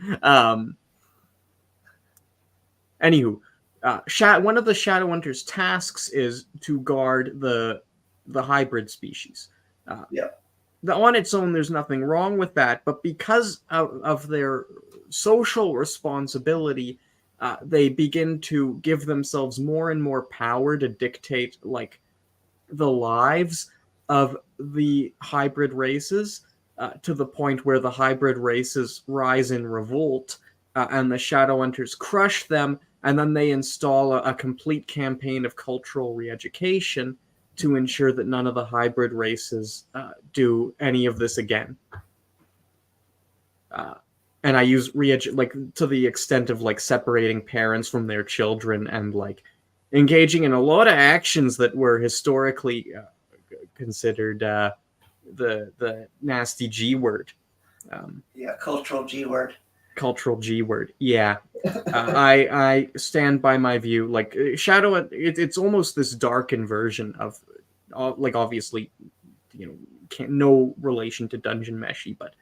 Anywho, one of the Shadowhunter's tasks is to guard the hybrid species. On its own, there's nothing wrong with that, but because of their social responsibility, they begin to give themselves more and more power to dictate, like, the lives of the hybrid races, to the point where the hybrid races rise in revolt, and the Shadowhunters crush them, and then they install a complete campaign of cultural re-education to ensure that none of the hybrid races do any of this again. And I use like, to the extent of, like, separating parents from their children and, like, engaging in a lot of actions that were historically considered the nasty G word. Cultural G word. Cultural G word. Yeah. I stand by my view. Like, Shadow, it's almost this darkened version of, like, obviously, no relation to Dungeon Meshi, but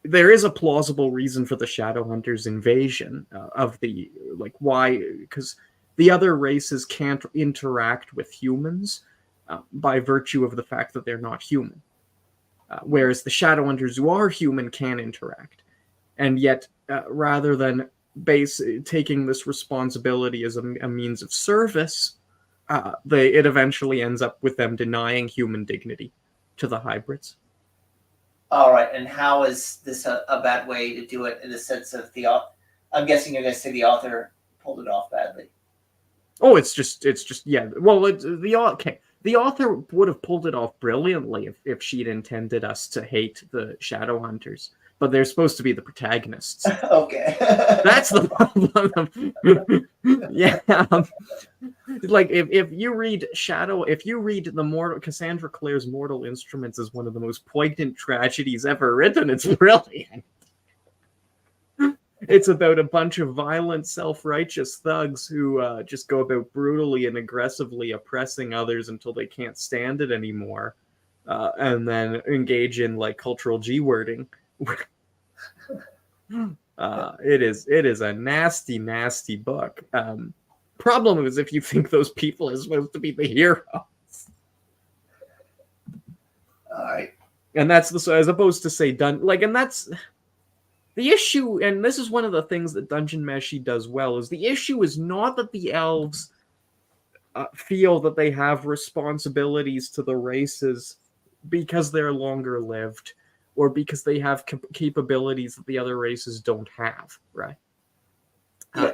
there is a plausible reason for the Shadowhunters' invasion of the, like, why, because the other races can't interact with humans by virtue of the fact that they're not human. Whereas the Shadowhunters who are human can interact. And yet, rather than taking this responsibility as a means of service, it eventually ends up with them denying human dignity to the hybrids. All right, and how is this a bad way to do it in the sense of I'm guessing you're going to say the author pulled it off badly. Oh, it's just yeah. Well, the author would have pulled it off brilliantly if she'd intended us to hate the Shadowhunters, but they're supposed to be the protagonists. Okay. That's the problem. Yeah. Like, if you read the Cassandra Clare's Mortal Instruments is one of the most poignant tragedies ever written. It's brilliant. It's about a bunch of violent, self-righteous thugs who just go about brutally and aggressively oppressing others until they can't stand it anymore, and then engage in, like, cultural G-wording. It is a nasty, nasty book. Problem is, if you think those people are supposed to be the heroes. All right. And that's as opposed to say and that's the issue, and this is one of the things that Dungeon Meshi does well, is the issue is not that the elves feel that they have responsibilities to the races because they're longer lived, or because they have capabilities that the other races don't have, right?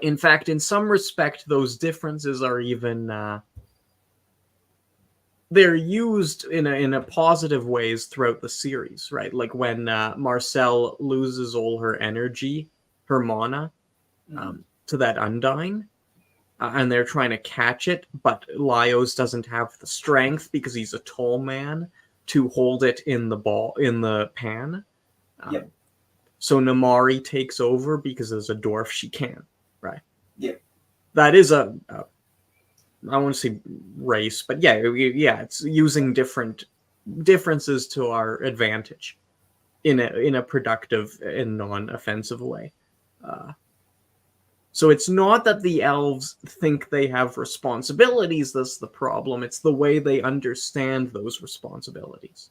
In fact, in some respect, those differences are even they're used in a positive ways throughout the series, right? Like when Marcel loses all her energy, her mana, to that Undyne, and they're trying to catch it, but Laios doesn't have the strength because he's a tall man to hold it in the pan. So Namari takes over because as a dwarf she can, right? That is I don't want to say race, but yeah, it's using differences to our advantage in a productive and non-offensive way. So it's not that the elves think they have responsibilities that's the problem. It's the way they understand those responsibilities,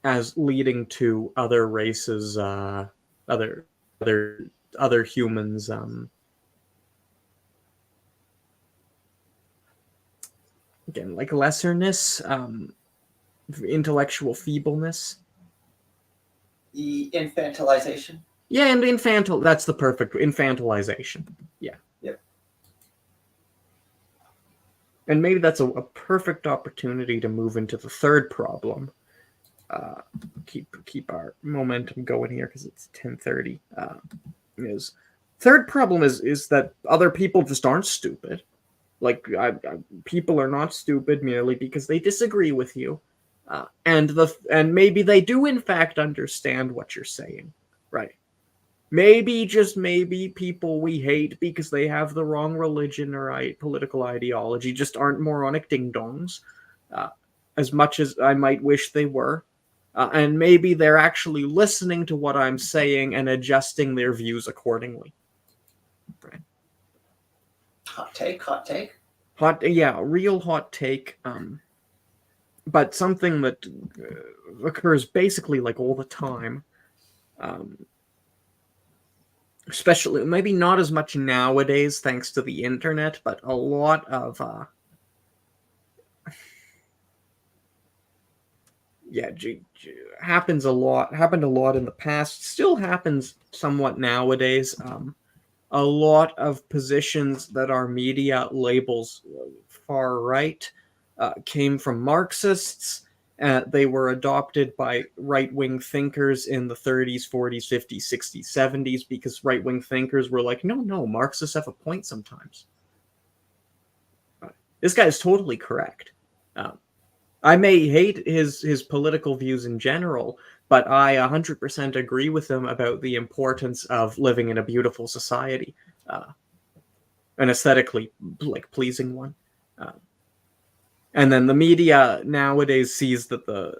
as leading to other races, other humans. Again, like lesserness, intellectual feebleness, Infantilization. Yeah, and that's the perfect infantilization. Yeah. And maybe that's a perfect opportunity to move into the third problem, keep our momentum going here because it's 10:30. Is third problem is that other people just aren't stupid. Like people are not stupid merely because they disagree with you, and maybe they do in fact understand what you're saying, right? Maybe, just maybe, people we hate because they have the wrong religion or political ideology just aren't moronic ding-dongs, uh, as much as I might wish they were. And maybe they're actually listening to what I'm saying and adjusting their views accordingly. Right. Hot take, hot take. Yeah, real hot take. But something that occurs basically like all the time. Especially, maybe not as much nowadays thanks to the internet, but a lot of happened a lot in the past, still happens somewhat nowadays. A lot of positions that our media labels far right came from Marxists. They were adopted by right-wing thinkers in the 30s, 40s, 50s, 60s, 70s, because right-wing thinkers were like, no, Marxists have a point sometimes. This guy is totally correct. I may hate his political views in general, but I 100% agree with him about the importance of living in a beautiful society, an aesthetically pleasing one. And then the media nowadays sees that the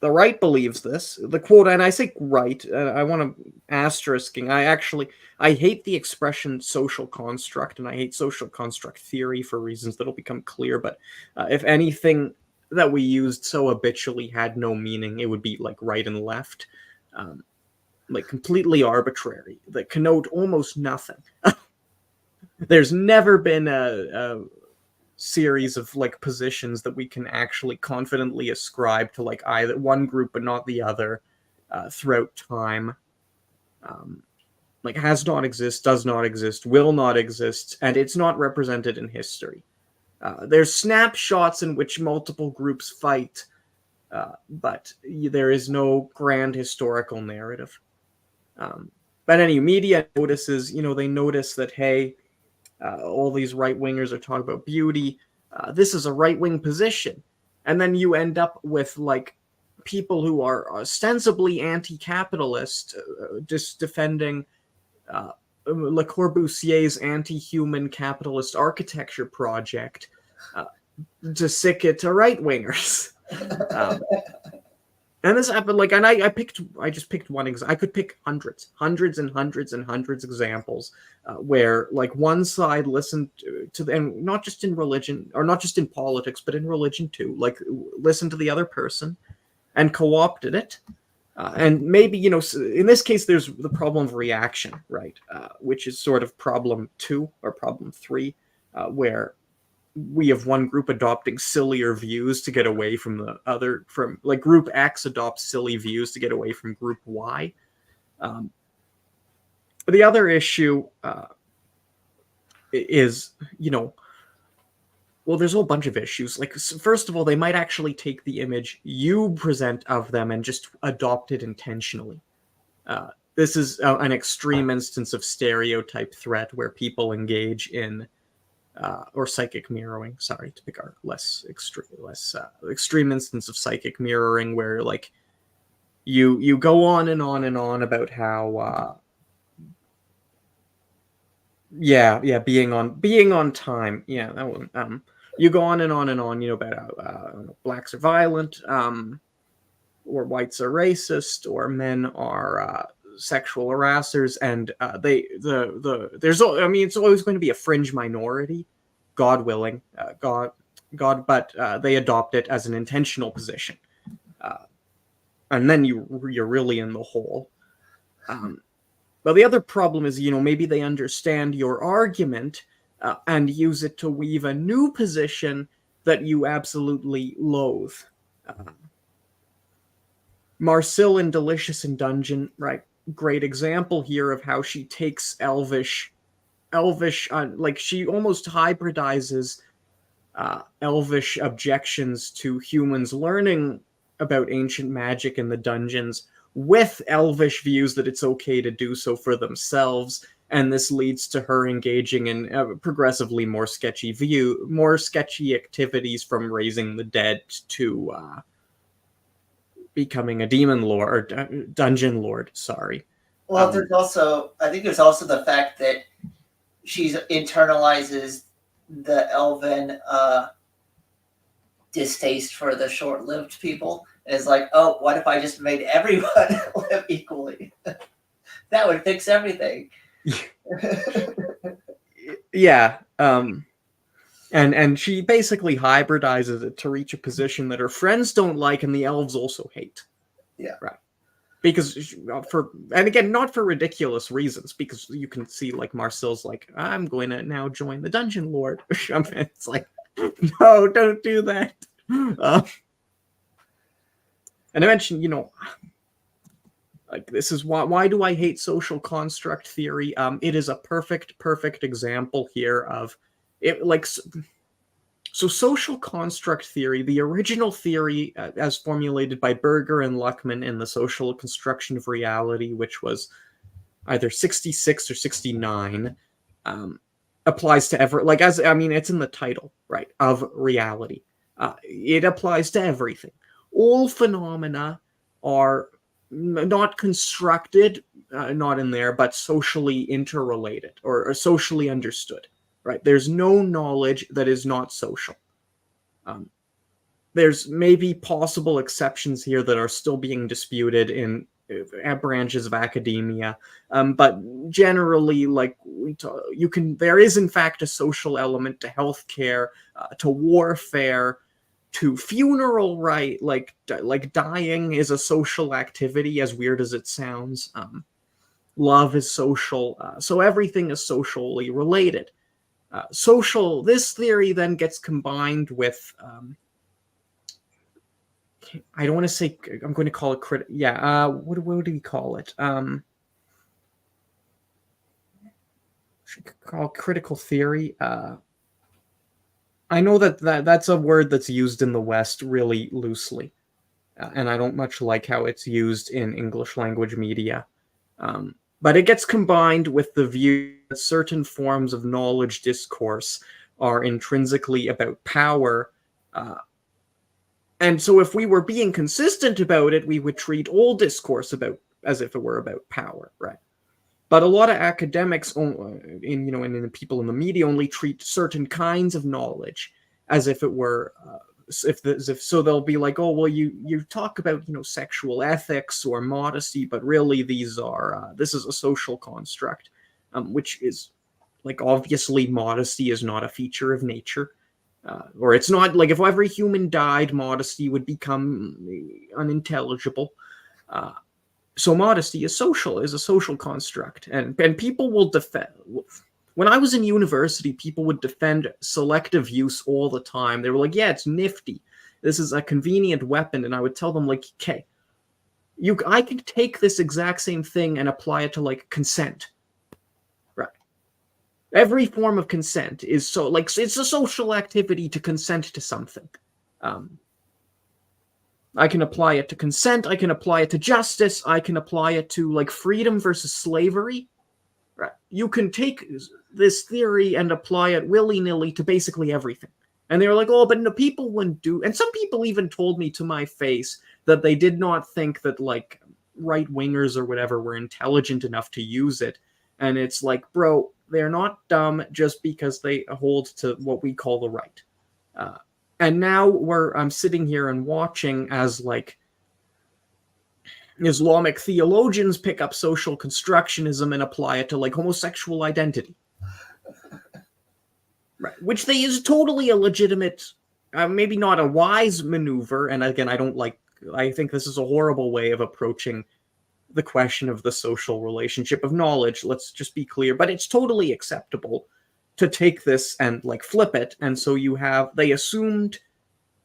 right believes this. The quote, and I say right, I want to asterisking. I hate the expression social construct, and I hate social construct theory for reasons that'll become clear. But if anything that we used so habitually had no meaning, it would be like right and left, like completely arbitrary, that connote almost nothing. There's never been a series of like positions that we can actually confidently ascribe to like either one group but not the other throughout time. Like has not exist, does not exist, will not exist, and it's not represented in history. There's snapshots in which multiple groups fight, but there is no grand historical narrative. But any media notices, they notice that, hey, all these right wingers are talking about beauty. This is a right wing position. And then you end up with like people who are ostensibly anti capitalist, just defending Le Corbusier's anti human capitalist architecture project to sick it to right wingers. And this happened and I just picked one example. I could pick hundreds and hundreds examples where like one side listened to and not just in religion or not just in politics, but in religion too, like listened to the other person and co-opted it. And maybe, in this case, there's the problem of reaction, right? Which is sort of problem 2 or problem 3, where we have one group adopting sillier views to get away from the other, from like group X adopts silly views to get away from group Y. The other issue is, well, there's a whole bunch of issues. Like, first of all, they might actually take the image you present of them and just adopt it intentionally. This is an extreme instance of stereotype threat where people engage in or psychic mirroring. Sorry, to pick our less extreme instance of psychic mirroring, where like you go on and on and on about how being on time. Yeah, that one. You go on and on and on, about how blacks are violent, or whites are racist, or men are sexual harassers, and it's always going to be a fringe minority, God willing, but they adopt it as an intentional position, and then you're really in the hole. But the other problem is, maybe they understand your argument and use it to weave a new position that you absolutely loathe. Marcille in Delicious in Dungeon, right? Great example here of how she takes elvish, like she almost hybridizes elvish objections to humans learning about ancient magic in the dungeons, with elvish views that it's okay to do so for themselves, and this leads to her engaging in progressively more sketchy activities, from raising the dead to becoming a demon lord, or dungeon lord. Sorry. Well, I think there's also the fact that she internalizes the elven distaste for the short-lived people. And it's like, oh, what if I just made everyone live equally? That would fix everything. Yeah. And she basically hybridizes it to reach a position that her friends don't like and the elves also hate. Yeah. Right. Because and again, not for ridiculous reasons, because you can see like Marcel's like, I'm going to now join the Dungeon Lord. It's like, no, don't do that. And I mentioned, like, this is why do I hate social construct theory? It is a perfect example here of it. Like, so social construct theory, the original theory as formulated by Berger and Luckman in The Social Construction of Reality, which was either 66 or 69, applies to it's in the title, right, of reality. It applies to everything. All phenomena are not constructed, not in there, but socially interrelated or socially understood. Right? There's no knowledge that is not social. There's maybe possible exceptions here that are still being disputed in branches of academia, but generally, like there is in fact a social element to healthcare, to warfare, to funeral rite. Like dying is a social activity, as weird as it sounds. Love is social, so everything is socially related. This theory then gets combined with, I don't want to say, I'm going to call it what do we call it? Should call it critical theory. I know that's a word that's used in the West really loosely, and I don't much like how it's used in English language media. But it gets combined with the view that certain forms of knowledge discourse are intrinsically about power. And so if we were being consistent about it, we would treat all discourse as if it were about power, right? But a lot of academics, and the people in the media, only treat certain kinds of knowledge as if it were, so they'll be like, oh, well, you talk about sexual ethics or modesty, but really this is a social construct, which is like, obviously modesty is not a feature of nature, or it's not like if every human died, modesty would become unintelligible. So modesty is a social construct, and people will defend. When I was in university, people would defend selective use all the time. They were like, yeah, it's nifty. This is a convenient weapon. And I would tell them, like, okay, I can take this exact same thing and apply it to, like, consent. Right. Every form of consent is it's a social activity to consent to something. I can apply it to consent. I can apply it to justice. I can apply it to, like, freedom versus slavery. Right. You can take this theory and apply it willy-nilly to basically everything. And they were like, oh, but no, people wouldn't do. And some people even told me to my face that they did not think that, like, right-wingers or whatever were intelligent enough to use it. And it's like, bro, they're not dumb just because they hold to what we call the right. And now I'm sitting here and watching as, like, Islamic theologians pick up social constructionism and apply it to, like, homosexual identity. Right. Which is totally a legitimate, maybe not a wise maneuver. And again, I think this is a horrible way of approaching the question of the social relationship of knowledge. Let's just be clear. But it's totally acceptable to take this and, like, flip it. And so they assumed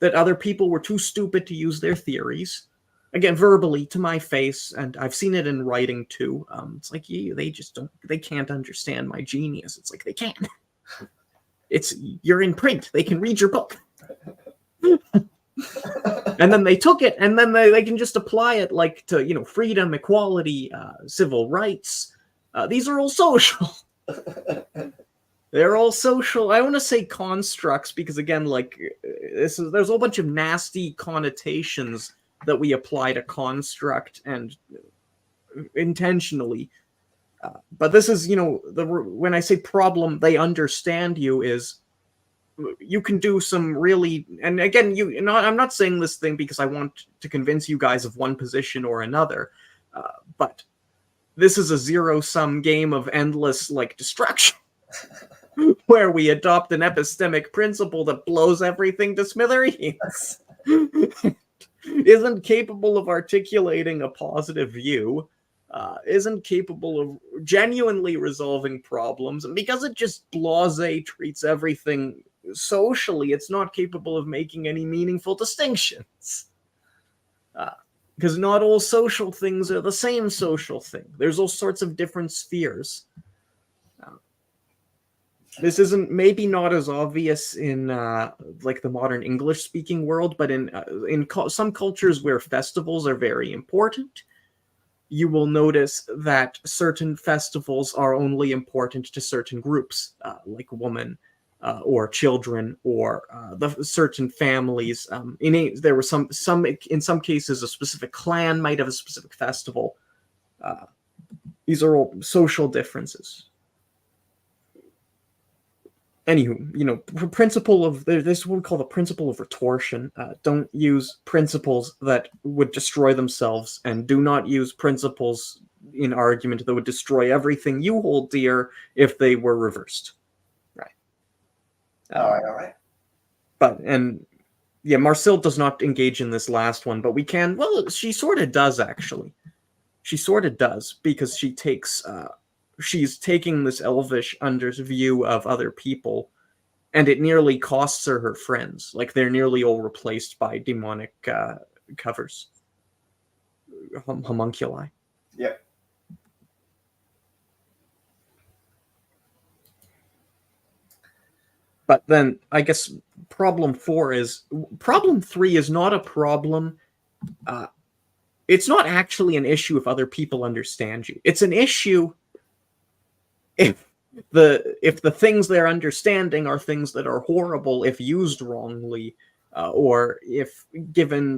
that other people were too stupid to use their theories. Again, verbally to my face, and I've seen it in writing too. It's like, they can't understand my genius. It's like, they can't. You're in print. They can read your book. And then they took it, and then they can just apply it like to freedom, equality, civil rights. These are all social. They're all social. I want to say constructs because again, like there's a whole bunch of nasty connotations that we apply to construct and intentionally. But this is when I say problem, they understand you is you can do some really, and again, I'm not saying this thing because I want to convince you guys of one position or another, but this is a zero-sum game of endless destruction, where we adopt an epistemic principle that blows everything to smithereens, isn't capable of articulating a positive view, isn't capable of genuinely resolving problems, and because it just blasé treats everything socially, it's not capable of making any meaningful distinctions. Because not all social things are the same social thing. There's all sorts of different spheres. This isn't maybe not as obvious in the modern English-speaking world, but in some cultures where festivals are very important, you will notice that certain festivals are only important to certain groups, like women or children or the certain families. There were some in some cases a specific clan might have a specific festival. These are all social differences. Anywho, principle of this is what we call the principle of retortion. Don't use principles that would destroy themselves, and do not use principles in argument that would destroy everything you hold dear if they were reversed. Right. All right. But Marcille does not engage in this last one, but we can. Well, she sort of does actually. She sort of does because she takes. She's taking this elvish view of other people, and it nearly costs her friends. Like, they're nearly all replaced by demonic covers. Homunculi. Yep. But then, I guess, problem 3 is not a problem. It's not actually an issue if other people understand you. It's an issue if the things they're understanding are things that are horrible if used wrongly, or if given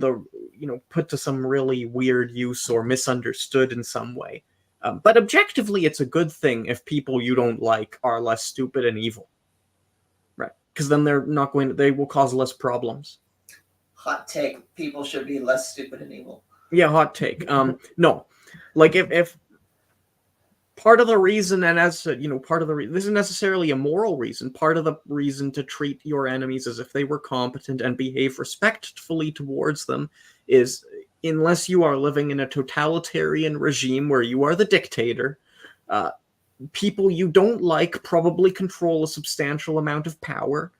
put to some really weird use or misunderstood in some way. But objectively, it's a good thing if people you don't like are less stupid and evil, right? Because then they will cause less problems. Hot take: people should be less stupid and evil. Yeah, hot take. No, like if part of the reason, and as part of the reason, this isn't necessarily a moral reason. Part of the reason to treat your enemies as if they were competent and behave respectfully towards them is, unless you are living in a totalitarian regime where you are the dictator, people you don't like probably control a substantial amount of power.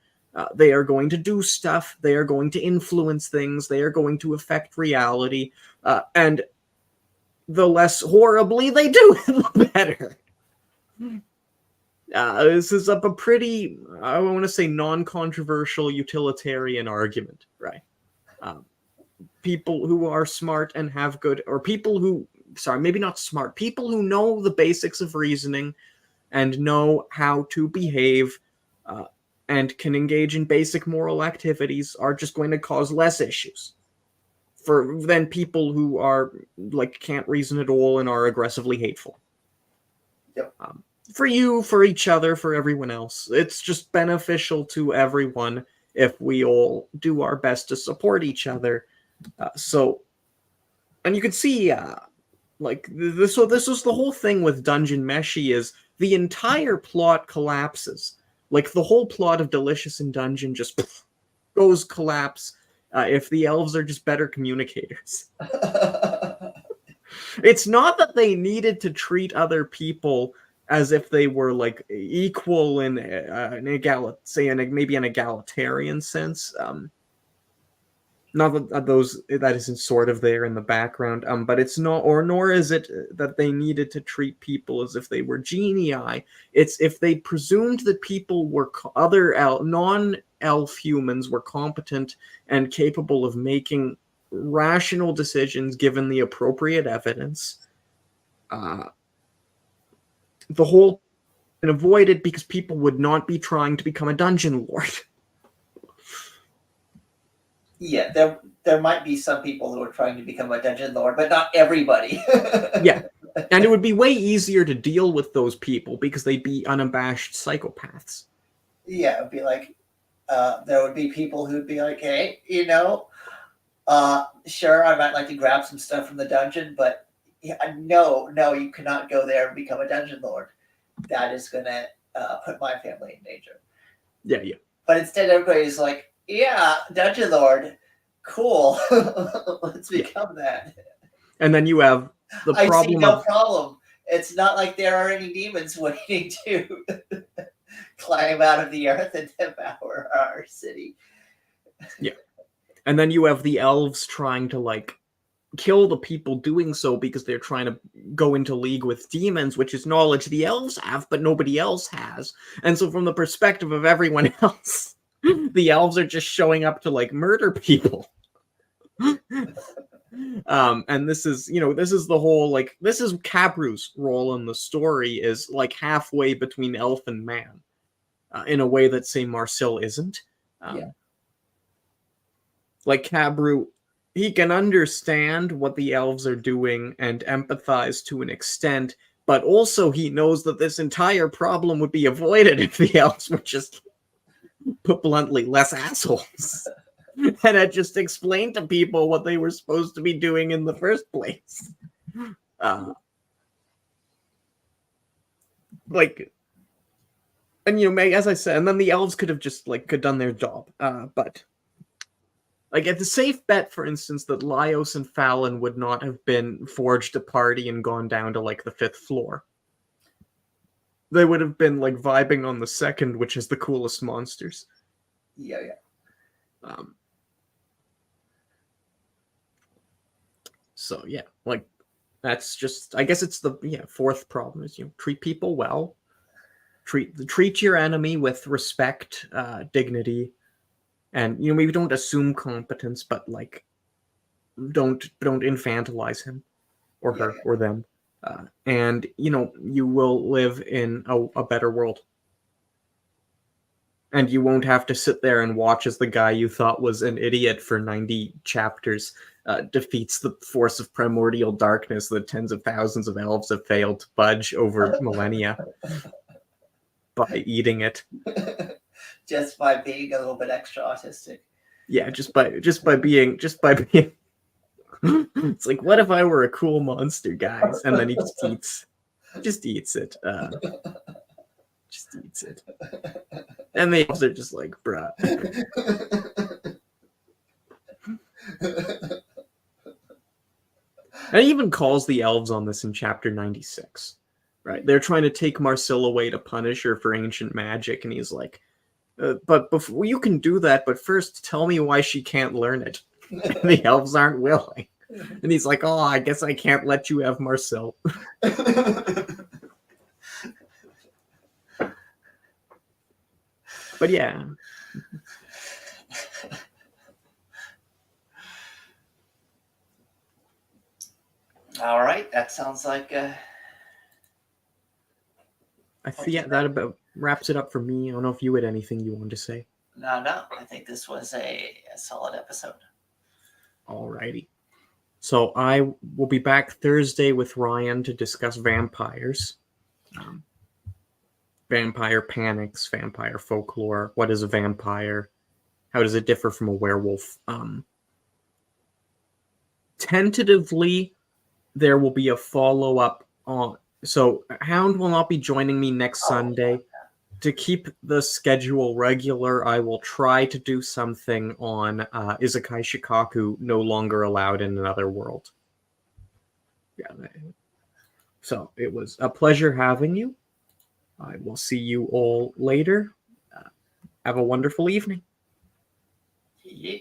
They are going to do stuff. They are going to influence things. They are going to affect reality. And the less horribly they do it, the better. This is a pretty, I want to say, non-controversial utilitarian argument, right? People who are smart and have good, or people who, maybe not smart, people who know the basics of reasoning and know how to behave and can engage in basic moral activities are just going to cause less issues than people who are can't reason at all and are aggressively hateful. Yep. For you, for each other, for everyone else. It's just beneficial to everyone if we all do our best to support each other. And you can see, this was the whole thing with Dungeon Meshi is the entire plot collapses. Like, the whole plot of Delicious in Dungeon just goes collapse. If the elves are just better communicators. It's not that they needed to treat other people as if they were equal in maybe an egalitarian sense. Not that that isn't sort of there in the background, but it's not, or nor is it that they needed to treat people as if they were genii. It's if they presumed that people were other non-elf humans were competent and capable of making rational decisions given the appropriate evidence. The whole been avoided because people would not be trying to become a dungeon lord. Yeah, there might be some people who are trying to become a dungeon lord, but not everybody. Yeah. And it would be way easier to deal with those people because they'd be unabashed psychopaths. Yeah, it would be like, there would be people who'd be like, hey, sure, I might like to grab some stuff from the dungeon, but no, you cannot go there and become a dungeon lord. That is going to put my family in danger. Yeah. But instead, everybody's like, yeah, dungeon lord, cool. Let's become that. And then you have the problem. I see no problem. It's not like there are any demons waiting to climb out of the earth and devour our city. Yeah. And then you have the elves trying to kill the people doing so because they're trying to go into league with demons, which is knowledge the elves have, but nobody else has. And so from the perspective of everyone else, the elves are just showing up to murder people. And this is the whole this is Cabru's role in the story is halfway between elf and man, in a way that say Marcel isn't. Cabru, he can understand what the elves are doing and empathize to an extent, but also he knows that this entire problem would be avoided if the elves were just, put bluntly, less assholes. And had just explained to people what they were supposed to be doing in the first place. And as I said, and then the elves could have just could done their job. But it's a safe bet, for instance, that Laios and Fallon would not have been forged a party and gone down to the 5th floor. They would have been vibing on the 2nd, which is the coolest monsters. Yeah. So yeah, that's just, I guess it's the 4th problem is treat people well, treat your enemy with respect, dignity, and maybe don't assume competence, but don't infantilize him or her or them, and you will live in a better world. And you won't have to sit there and watch as the guy you thought was an idiot for 90 chapters defeats the force of primordial darkness that tens of thousands of elves have failed to budge over millennia by eating it. Just by being a little bit extra autistic. Yeah, just by being it's what if I were a cool monster, guys? And then he just eats it. Just eats it. And the elves are just bruh. And he even calls the elves on this in chapter 96. Right? They're trying to take Marcel away to punish her for ancient magic, and he's like, but before you can do that, but first tell me why she can't learn it. The elves aren't willing. And he's like, oh, I guess I can't let you have Marcel. But yeah. All right, that sounds like I think that about wraps it up for me. I don't know if you had anything you wanted to say. No. I think this was a solid episode. Alrighty. So I will be back Thursday with Ryan to discuss vampires. Vampire panics, vampire folklore. What is a vampire? How does it differ from a werewolf? Tentatively, there will be a follow-up on... So Hound will not be joining me next Sunday. To keep the schedule regular, I will try to do something on Isekai Shikaku no longer allowed in another world. Yeah. So it was a pleasure having you. I will see you all later. Have a wonderful evening. Yeah.